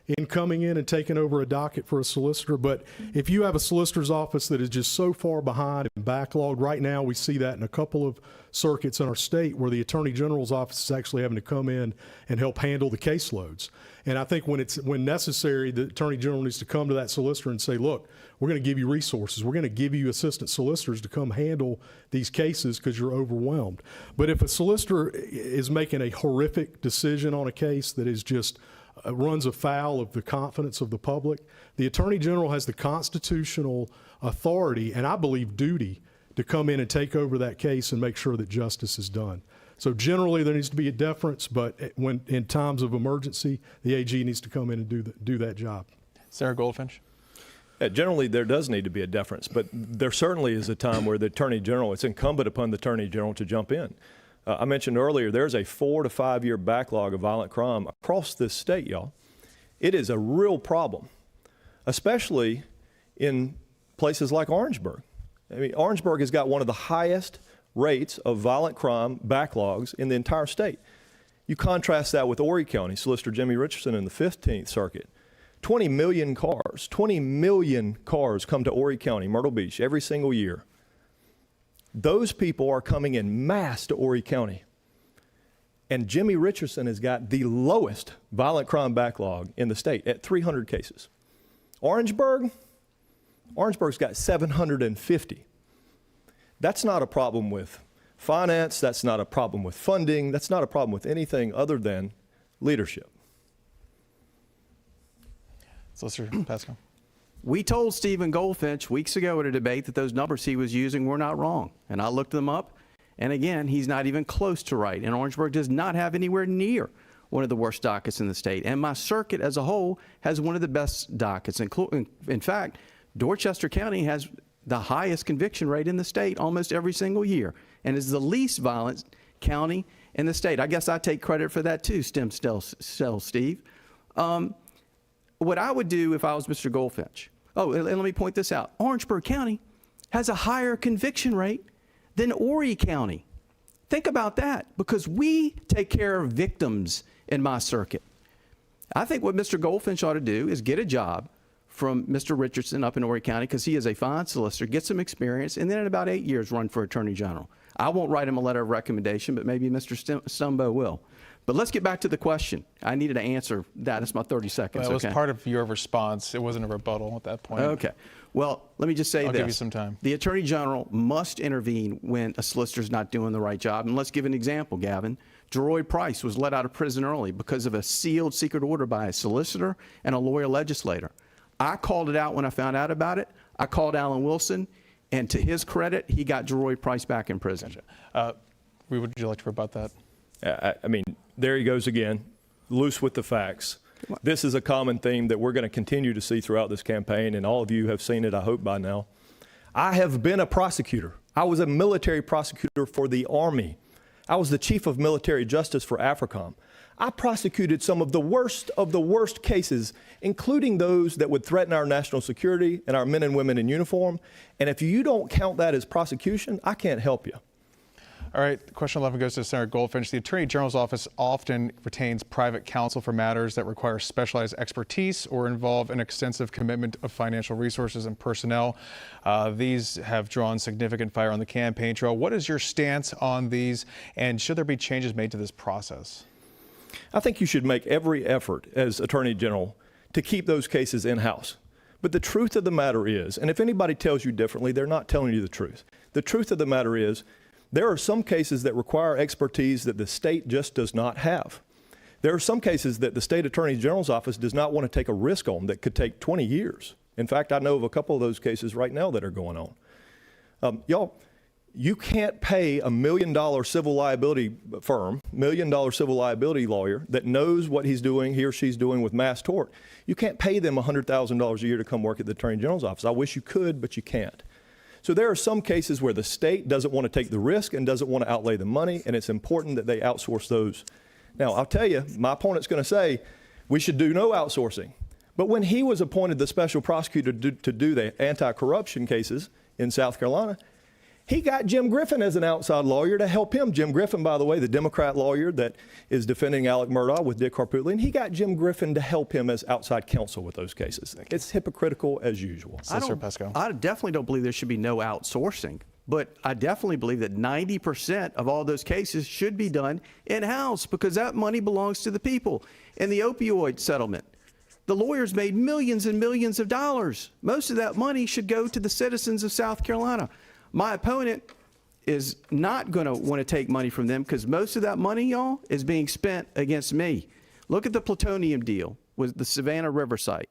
in coming in and taking over a docket for a solicitor. But if you have a solicitor's office that is just so far behind and backlogged, right now we see that in a couple of circuits in our state where the Attorney General's office is actually having to come in and help handle the caseloads. And I think when necessary, the Attorney General needs to come to that solicitor and say, look, we're going to give you resources. We're going to give you assistant solicitors to come handle these cases because you're overwhelmed. But if a solicitor is making a horrific decision on a case that is just runs afoul of the confidence of the public, the Attorney General has the constitutional authority and I believe duty to come in and take over that case and make sure that justice is done. So generally there needs to be a deference, but when in times of emergency, the AG needs to come in and do that job. Sarah Goldfinch. Generally, there does need to be a deference, but there certainly is a time where the Attorney General, it's incumbent upon the Attorney General to jump in. I mentioned earlier, there's a 4 to 5 year backlog of violent crime across this state, y'all. It is a real problem, especially in places like Orangeburg. I mean, Orangeburg has got one of the highest rates of violent crime backlogs in the entire state. You contrast that with Horry County, Solicitor Jimmy Richardson in the 15th Circuit. 20 million cars come to Horry County, Myrtle Beach, every single year. Those people are coming in mass to Horry County. And Jimmy Richardson has got the lowest violent crime backlog in the state at 300 cases. Orangeburg's got 750. That's not a problem with finance. That's not a problem with funding. That's not a problem with anything other than leadership. Solicitor Pasco. We told Stephen Goldfinch weeks ago at a debate that those numbers he was using were not wrong. And I looked them up. And again, he's not even close to right. And Orangeburg does not have anywhere near one of the worst dockets in the state. And my circuit as a whole has one of the best dockets. In fact, Dorchester County has the highest conviction rate in the state almost every single year and is the least violent county in the state. I guess I take credit for that too, stem cell Steve. What I would do if I was Mr. Goldfinch, and let me point this out. Orangeburg County has a higher conviction rate than Horry County. Think about that, because we take care of victims in my circuit. I think what Mr. Goldfinch ought to do is get a job from Mr. Richardson up in Horry County, because he is a fine solicitor, get some experience, and then in about 8 years run for Attorney General. I won't write him a letter of recommendation, but maybe Mr. Stumbo will. But let's get back to the question. I needed to answer that. It's my 30 seconds. Well, it was part of your response. It wasn't a rebuttal at that point. Okay. Well, let me just say this. I'll give you some time. The Attorney General must intervene when a solicitor's not doing the right job. And let's give an example, Gavin. Jeroy Price was let out of prison early because of a sealed secret order by a solicitor and a lawyer legislator. I called it out when I found out about it. I called Alan Wilson, and to his credit, he got Jeroy Price back in prison. Gotcha. Would you like to rebut that? I mean, there he goes again, loose with the facts. This is a common theme that we're going to continue to see throughout this campaign, and all of you have seen it, I hope, by now. I have been a prosecutor. I was a military prosecutor for the Army. I was the chief of military justice for AFRICOM. I prosecuted some of the worst cases, including those that would threaten our national security and our men and women in uniform. And if you don't count that as prosecution, I can't help you. All right, question 11 goes to Senator Goldfinch. The Attorney General's office often retains private counsel for matters that require specialized expertise or involve an extensive commitment of financial resources and personnel. These have drawn significant fire on the campaign trail. What is your stance on these, and should there be changes made to this process? I think you should make every effort as Attorney General to keep those cases in-house. But the truth of the matter is, and if anybody tells you differently, they're not telling you the truth. The truth of the matter is, there are some cases that require expertise that the state just does not have. There are some cases that the state attorney general's office does not want to take a risk on that could take 20 years. In fact, I know of a couple of those cases right now that are going on. Y'all, you can't pay $1 million civil liability firm, $1 million civil liability lawyer that knows what he's doing, he or she's doing with mass tort. You can't pay them $100,000 a year to come work at the attorney general's office. I wish you could, but you can't. So there are some cases where the state doesn't want to take the risk and doesn't want to outlay the money, and it's important that they outsource those. Now, I'll tell you, my opponent's going to say we should do no outsourcing. But when he was appointed the special prosecutor to do the anti-corruption cases in South Carolina, He got Jim Griffin as an outside lawyer to help him. Jim Griffin, by the way, the Democrat lawyer that is defending Alec Murdaugh with Dick Harpootlian, he got Jim Griffin to help him as outside counsel with those cases. It's hypocritical as usual. Solicitor Pesco. I definitely don't believe there should be no outsourcing, but I definitely believe that 90% of all those cases should be done in-house because that money belongs to the people. In the opioid settlement, the lawyers made millions and millions of dollars. Most of that money should go to the citizens of South Carolina. My opponent is not going to want to take money from them because most of that money, y'all, is being spent against me. Look at the plutonium deal with the Savannah River site.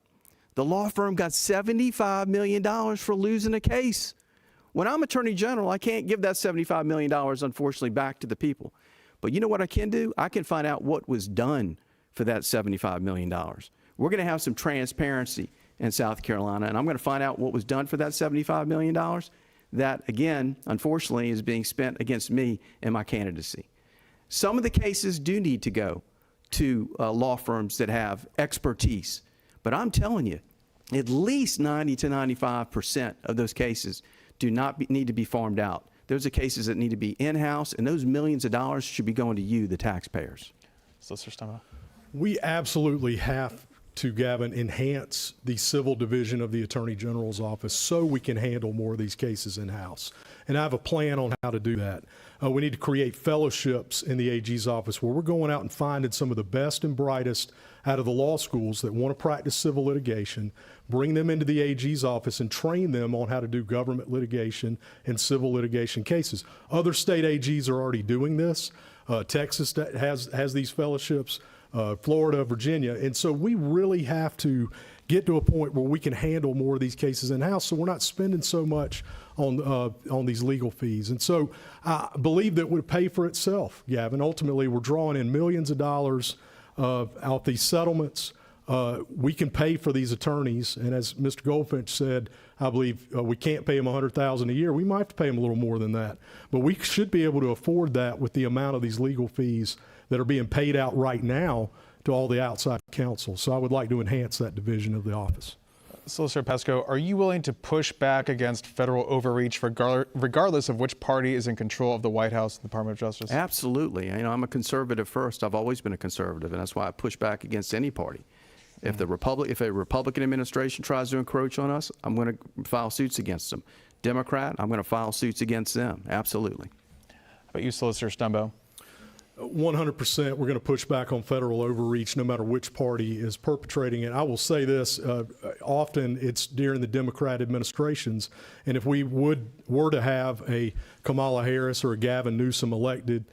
The law firm got $75 million for losing a case. When I'm Attorney General, I can't give that $75 million, unfortunately, back to the people. But you know what I can do? I can find out what was done for that $75 million. We're going to have some transparency in South Carolina, and I'm going to find out what was done for that $75 million. That, again, unfortunately, is being spent against me and my candidacy. Some of the cases do need to go to law firms that have expertise. But I'm telling you, at least 90 to 95% of those cases do not need to be farmed out. Those are cases that need to be in-house, and those millions of dollars should be going to you, the taxpayers. Solicitor Stumbo. We absolutely have to, Gavin, enhance the civil division of the Attorney General's office so we can handle more of these cases in-house. And I have a plan on how to do that. We need to create fellowships in the AG's office where we're going out and finding some of the best and brightest out of the law schools that want to practice civil litigation, bring them into the AG's office and train them on how to do government litigation and civil litigation cases. Other state AGs are already doing this. Texas has these fellowships. Florida, Virginia. And so we really have to get to a point where we can handle more of these cases in-house so we're not spending so much on these legal fees. And so I believe that would pay for itself, Gavin. Ultimately, we're drawing in millions of dollars out these settlements. We can pay for these attorneys. And as Mr. Goldfinch said, I believe we can't pay them $100,000 a year. We might have to pay them a little more than that. But we should be able to afford that with the amount of these legal fees that are being paid out right now to all the outside counsel. So I would like to enhance that division of the office. Solicitor Pesco, are you willing to push back against federal overreach regardless of which party is in control of the White House and the Department of Justice? Absolutely. You know, I'm a conservative first. I've always been a conservative, and that's why I push back against any party. If a Republican administration tries to encroach on us, I'm going to file suits against them. Democrat, I'm going to file suits against them. Absolutely. How about you, Solicitor Stumbo? 100%, we're going to push back on federal overreach no matter which party is perpetrating it. I will say this, often it's during the Democrat administrations, and if we were to have a Kamala Harris or a Gavin Newsom elected,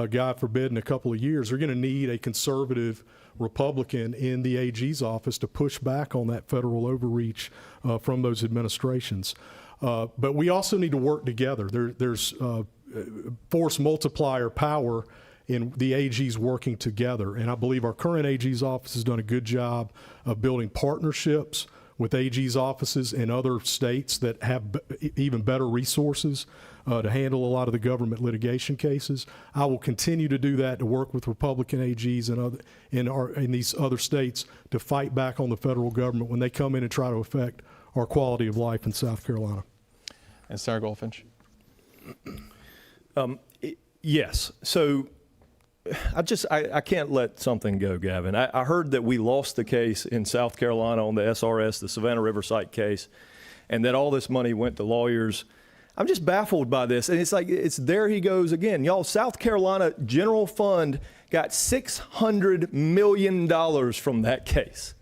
God forbid, in a couple of years, they're going to need a conservative Republican in the AG's office to push back on that federal overreach from those administrations. But we also need to work together. There's force multiplier power in the AGs working together. And I believe our current AG's office has done a good job of building partnerships with AG's offices in other states that have even better resources to handle a lot of the government litigation cases. I will continue to do that, to work with Republican AGs and in these other states to fight back on the federal government when they come in and try to affect our quality of life in South Carolina. And Sarah Goldfinch. Yes. So I can't let something go, Gavin. I heard that we lost the case in South Carolina on the SRS, the Savannah River site case, and that all this money went to lawyers. I'm just baffled by this. And it's like, there he goes again. Y'all, South Carolina General Fund got $600 million from that case.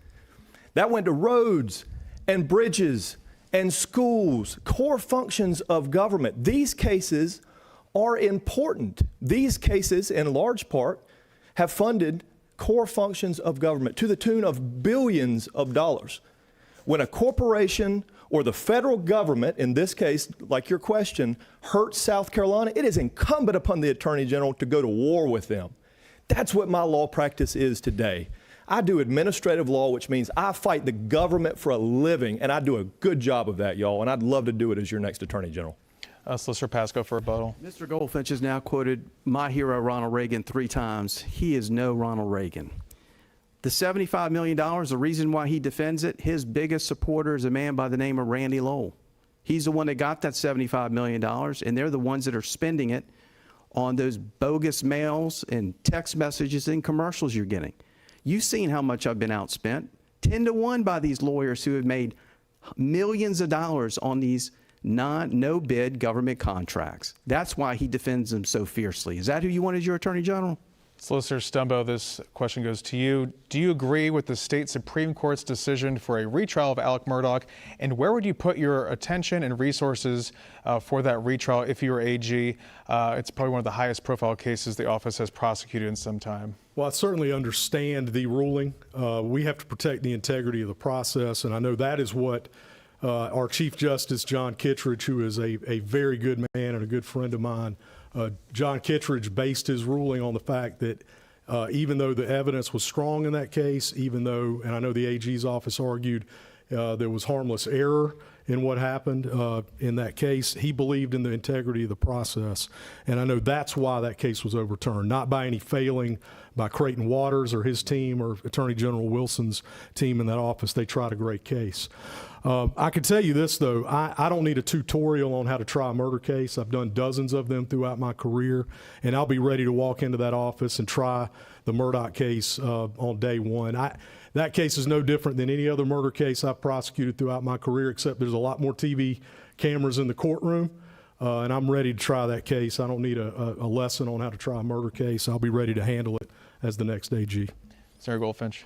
That went to roads and bridges and schools, core functions of government. These cases are important. These cases, in large part, have funded core functions of government to the tune of billions of dollars. When a corporation or the federal government, in this case, like your question, hurts South Carolina, it is incumbent upon the Attorney General to go to war with them. That's what my law practice is today. I do administrative law, which means I fight the government for a living, and I do a good job of that, y'all, and I'd love to do it as your next Attorney General. Solicitor Pasco for rebuttal. Mr. Goldfinch has now quoted my hero, Ronald Reagan, 3 times. He is no Ronald Reagan. The $75 million, the reason why he defends it, his biggest supporter is a man by the name of Randy Lowell. He's the one that got that $75 million, and they're the ones that are spending it on those bogus mails and text messages and commercials you're getting. You've seen how much I've been outspent, 10 to 1 by these lawyers who have made millions of dollars on these no-bid government contracts. That's why he defends them so fiercely. Is that who you want as your Attorney General? Solicitor Stumbo, this question goes to you. Do you agree with the state Supreme Court's decision for a retrial of Alec Murdaugh? And where would you put your attention and resources for that retrial if you were AG? It's probably one of the highest profile cases the office has prosecuted in some time. Well, I certainly understand the ruling. We have to protect the integrity of the process, and I know that is what our Chief Justice, John Kittredge, who is a very good man and a good friend of mine, John Kittredge based his ruling on the fact that even though the evidence was strong in that case, even though, and I know the AG's office argued there was harmless error in what happened in that case, he believed in the integrity of the process. And I know that's why that case was overturned, not by any failing by Creighton Waters or his team or Attorney General Wilson's team in that office. They tried a great case. I can tell you this, though. I don't need a tutorial on how to try a murder case. I've done dozens of them throughout my career, and I'll be ready to walk into that office and try the Murdaugh case on day one. That case is no different than any other murder case I've prosecuted throughout my career, except there's a lot more TV cameras in the courtroom, and I'm ready to try that case. I don't need a lesson on how to try a murder case. I'll be ready to handle it as the next AG. Senator Goldfinch.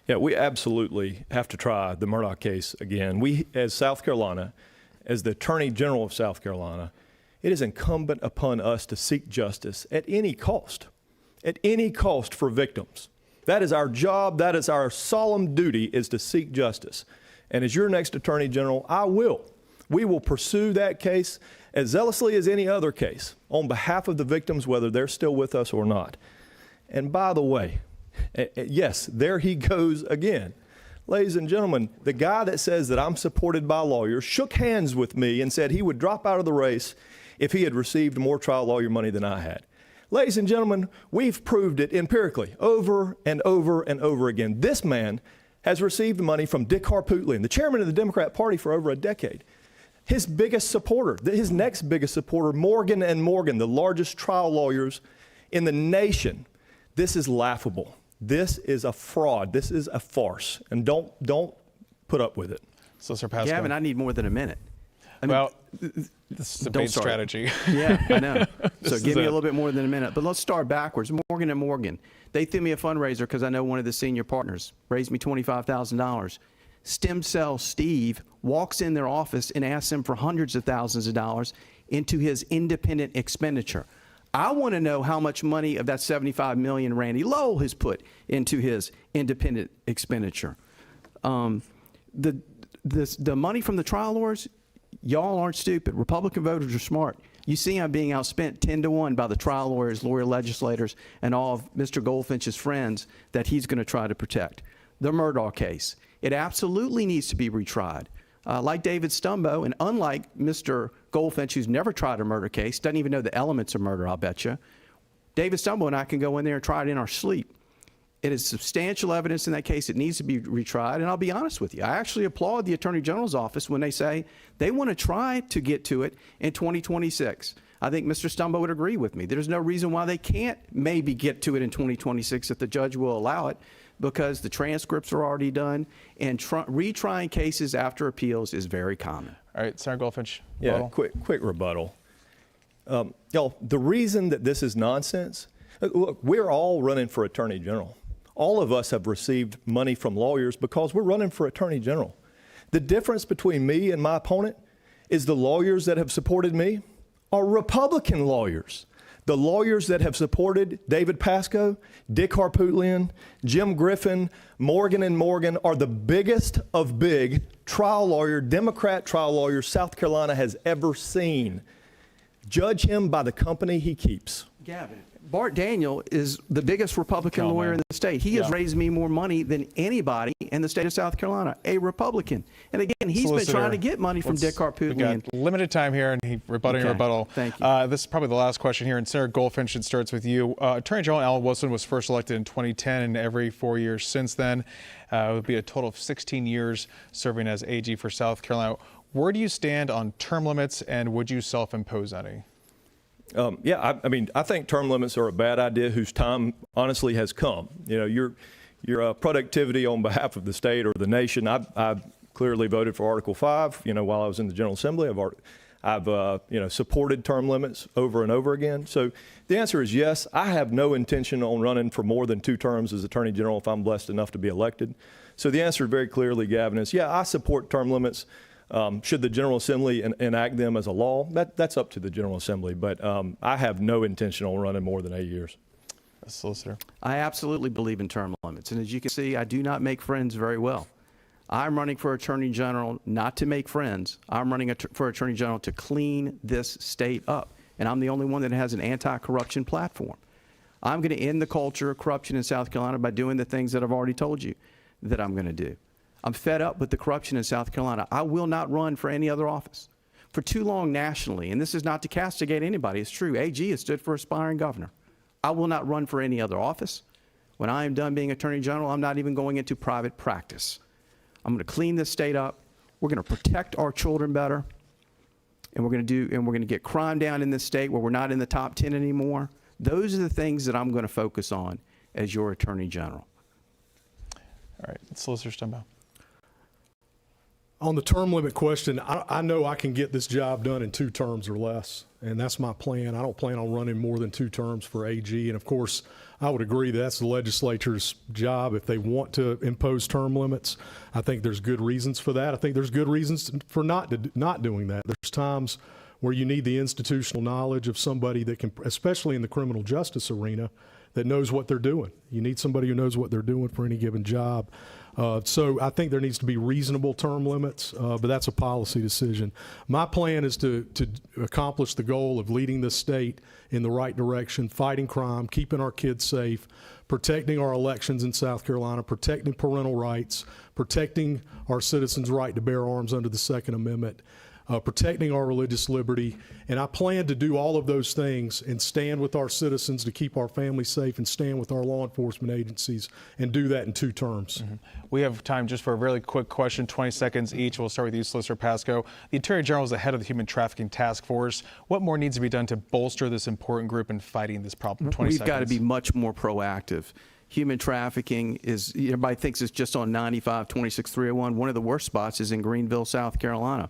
Yeah, we absolutely have to try the Murdaugh case again. We, as South Carolina, as the Attorney General of South Carolina, it is incumbent upon us to seek justice at any cost for victims. That is our job. That is our solemn duty, is to seek justice. And as your next Attorney General, we will pursue that case as zealously as any other case on behalf of the victims, whether they're still with us or not. And by the way, yes, there he goes again. Ladies and gentlemen, the guy that says that I'm supported by lawyers shook hands with me and said he would drop out of the race if he had received more trial lawyer money than I had. Ladies and gentlemen, we've proved it empirically over and over and over again. This man has received money from Dick Harpootlian, the chairman of the Democrat Party for over a decade. His biggest supporter, his next biggest supporter, Morgan & Morgan, the largest trial lawyers in the nation. This is laughable. This is a fraud. This is a farce. And don't put up with it. Solicitor Pascal. Gavin, I need more than a minute. Well, this is debate strategy. Yeah, I know. So give me a little bit more than a minute. But let's start backwards. Morgan & Morgan. They threw me a fundraiser because I know one of the senior partners raised me $25,000. Stem Cell Steve walks in their office and asks them for hundreds of thousands of dollars into his independent expenditure. I want to know how much money of that $75 million Randy Lowell has put into his independent expenditure. The money from the trial lawyers, y'all aren't stupid. Republican voters are smart. You see I'm being outspent 10 to 1 by the trial lawyers, lawyer legislators, and all of Mr. Goldfinch's friends that he's going to try to protect. The Murdaugh case. It absolutely needs to be retried. Like David Stumbo, and unlike Mr. Goldfinch, who's never tried a murder case, doesn't even know the elements of murder, I'll bet you, David Stumbo and I can go in there and try it in our sleep. It is substantial evidence in that case. It needs to be retried. And I'll be honest with you, I actually applaud the Attorney General's office when they say they want to try to get to it in 2026. I think Mr. Stumbo would agree with me. There's no reason why they can't maybe get to it in 2026 if the judge will allow it, because the transcripts are already done, and retrying cases after appeals is very common. All right, Senator Goldfinch. Yeah, rebuttal. quick rebuttal. Y'all, the reason that this is nonsense, look, we're all running for Attorney General. All of us have received money from lawyers because we're running for Attorney General. The difference between me and my opponent is the lawyers that have supported me are Republican lawyers. The lawyers that have supported David Pasco, Dick Harpootlian, Jim Griffin, Morgan & Morgan are the biggest of big trial lawyer, Democrat trial lawyers South Carolina has ever seen. Judge him by the company he keeps. Gavin, Bart Daniel is the biggest Republican lawyer in the state. He has raised me more money than anybody in the state of South Carolina, a Republican. And again, he's been trying to get money from Dick Harpootlian. We got limited time here, and he rebutting your rebuttal. Thank you. This is probably the last question here, and Senator Goldfinch, it starts with you. Attorney General Alan Wilson was first elected in 2010, and every 4 years since then. It would be a total of 16 years serving as AG for South Carolina. Where do you stand on term limits, and would you self-impose any? I mean, I think term limits are a bad idea whose time honestly has come. You know, your productivity on behalf of the state or the nation. I clearly voted for Article 5. You know, while I was in the General Assembly, I've supported term limits over and over again. So the answer is yes. I have no intention on running for more than 2 terms as Attorney General if I'm blessed enough to be elected. So the answer very clearly, Gavin, is yeah, I support term limits. Should the General Assembly enact them as a law, that's up to the General Assembly. But I have no intention on running more than 8 years. Solicitor. I absolutely believe in term limits. And as you can see, I do not make friends very well. I'm running for Attorney General not to make friends. I'm running for Attorney General to clean this state up. And I'm the only one that has an anti-corruption platform. I'm going to end the culture of corruption in South Carolina by doing the things that I've already told you that I'm going to do. I'm fed up with the corruption in South Carolina. I will not run for any other office. For too long nationally, and this is not to castigate anybody, it's true, AG has stood for aspiring governor. I will not run for any other office. When I am done being Attorney General, I'm not even going into private practice. I'm going to clean this state up. We're going to protect our children better, and we're going to get crime down in this state where we're not in the top 10 anymore. Those are the things that I'm going to focus on as your Attorney General. All right, Solicitor Stumbo. On the term limit question, I know I can get this job done in 2 terms or less, and that's my plan. I don't plan on running more than 2 terms for AG. And of course, I would agree that's the legislature's job if they want to impose term limits. I think there's good reasons for that. I think there's good reasons for not doing that. There's times where you need the institutional knowledge of somebody that can, especially in the criminal justice arena, that knows what they're doing. You need somebody who knows what they're doing for any given job. So I think there needs to be reasonable term limits, but that's a policy decision. My plan is to accomplish the goal of leading the state in the right direction, fighting crime, keeping our kids safe, protecting our elections in South Carolina, protecting parental rights, protecting our citizens' right to bear arms under the Second Amendment, protecting our religious liberty. And I plan to do all of those things and stand with our citizens to keep our families safe and stand with our law enforcement agencies and do that in 2 terms. Mm-hmm. We have time just for a really quick question, 20 seconds each. We'll start with you, Solicitor Pasco. The Attorney General is the head of the Human Trafficking Task Force. What more needs to be done to bolster this important group in fighting this problem? 20 We've seconds. got to be much more proactive. Human trafficking is, everybody thinks it's just on 95-26-301. One of the worst spots is in Greenville, South Carolina.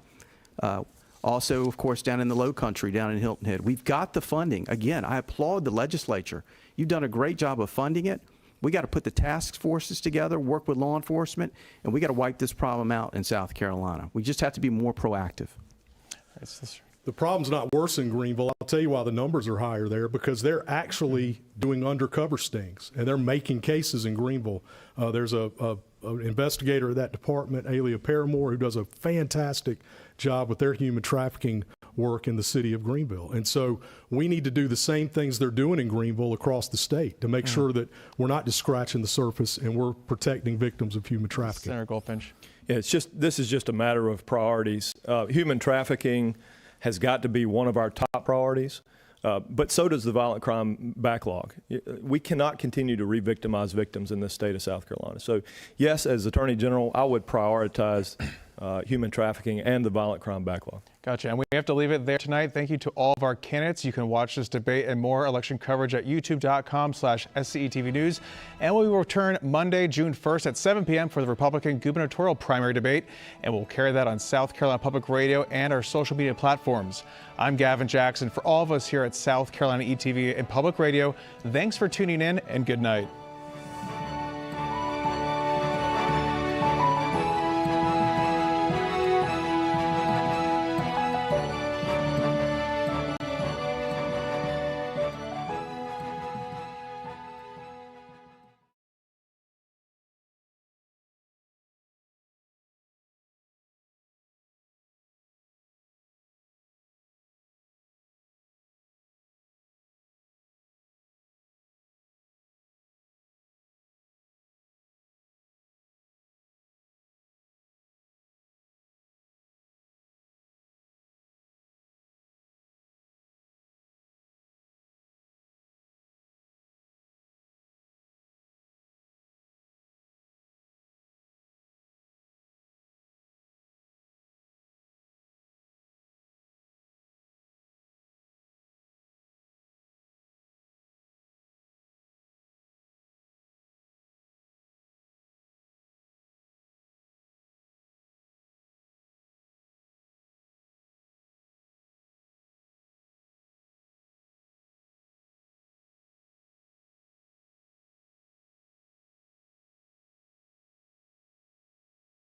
Also, of course, down in the Low Country, down in Hilton Head. We've got the funding. Again, I applaud the legislature. You've done a great job of funding it. We got to put the task forces together, work with law enforcement, and we got to wipe this problem out in South Carolina. We just have to be more proactive. The problem's not worse in Greenville. I'll tell you why the numbers are higher there, because they're actually doing undercover stings, and they're making cases in Greenville. There's an investigator at that department, Alia Paramore, who does a fantastic job with their human trafficking work in the city of Greenville. And so we need to do the same things they're doing in Greenville across the state to make sure that we're not just scratching the surface and we're protecting victims of human trafficking. Senator Goldfinch. Yeah, this is just a matter of priorities. Human trafficking has got to be one of our top priorities, but so does the violent crime backlog. We cannot continue to re-victimize victims in this state of South Carolina. So yes, as Attorney General, I would prioritize human trafficking and the violent crime backlog. Gotcha. And we have to leave it there tonight. Thank you to all of our candidates. You can watch this debate and more election coverage at youtube.com/SCETV News. And we will return Monday, June 1st at 7 p.m. for the Republican gubernatorial primary debate. And we'll carry that on South Carolina Public Radio and our social media platforms. I'm Gavin Jackson. For all of us here at South Carolina ETV and Public Radio, thanks for tuning in and good night.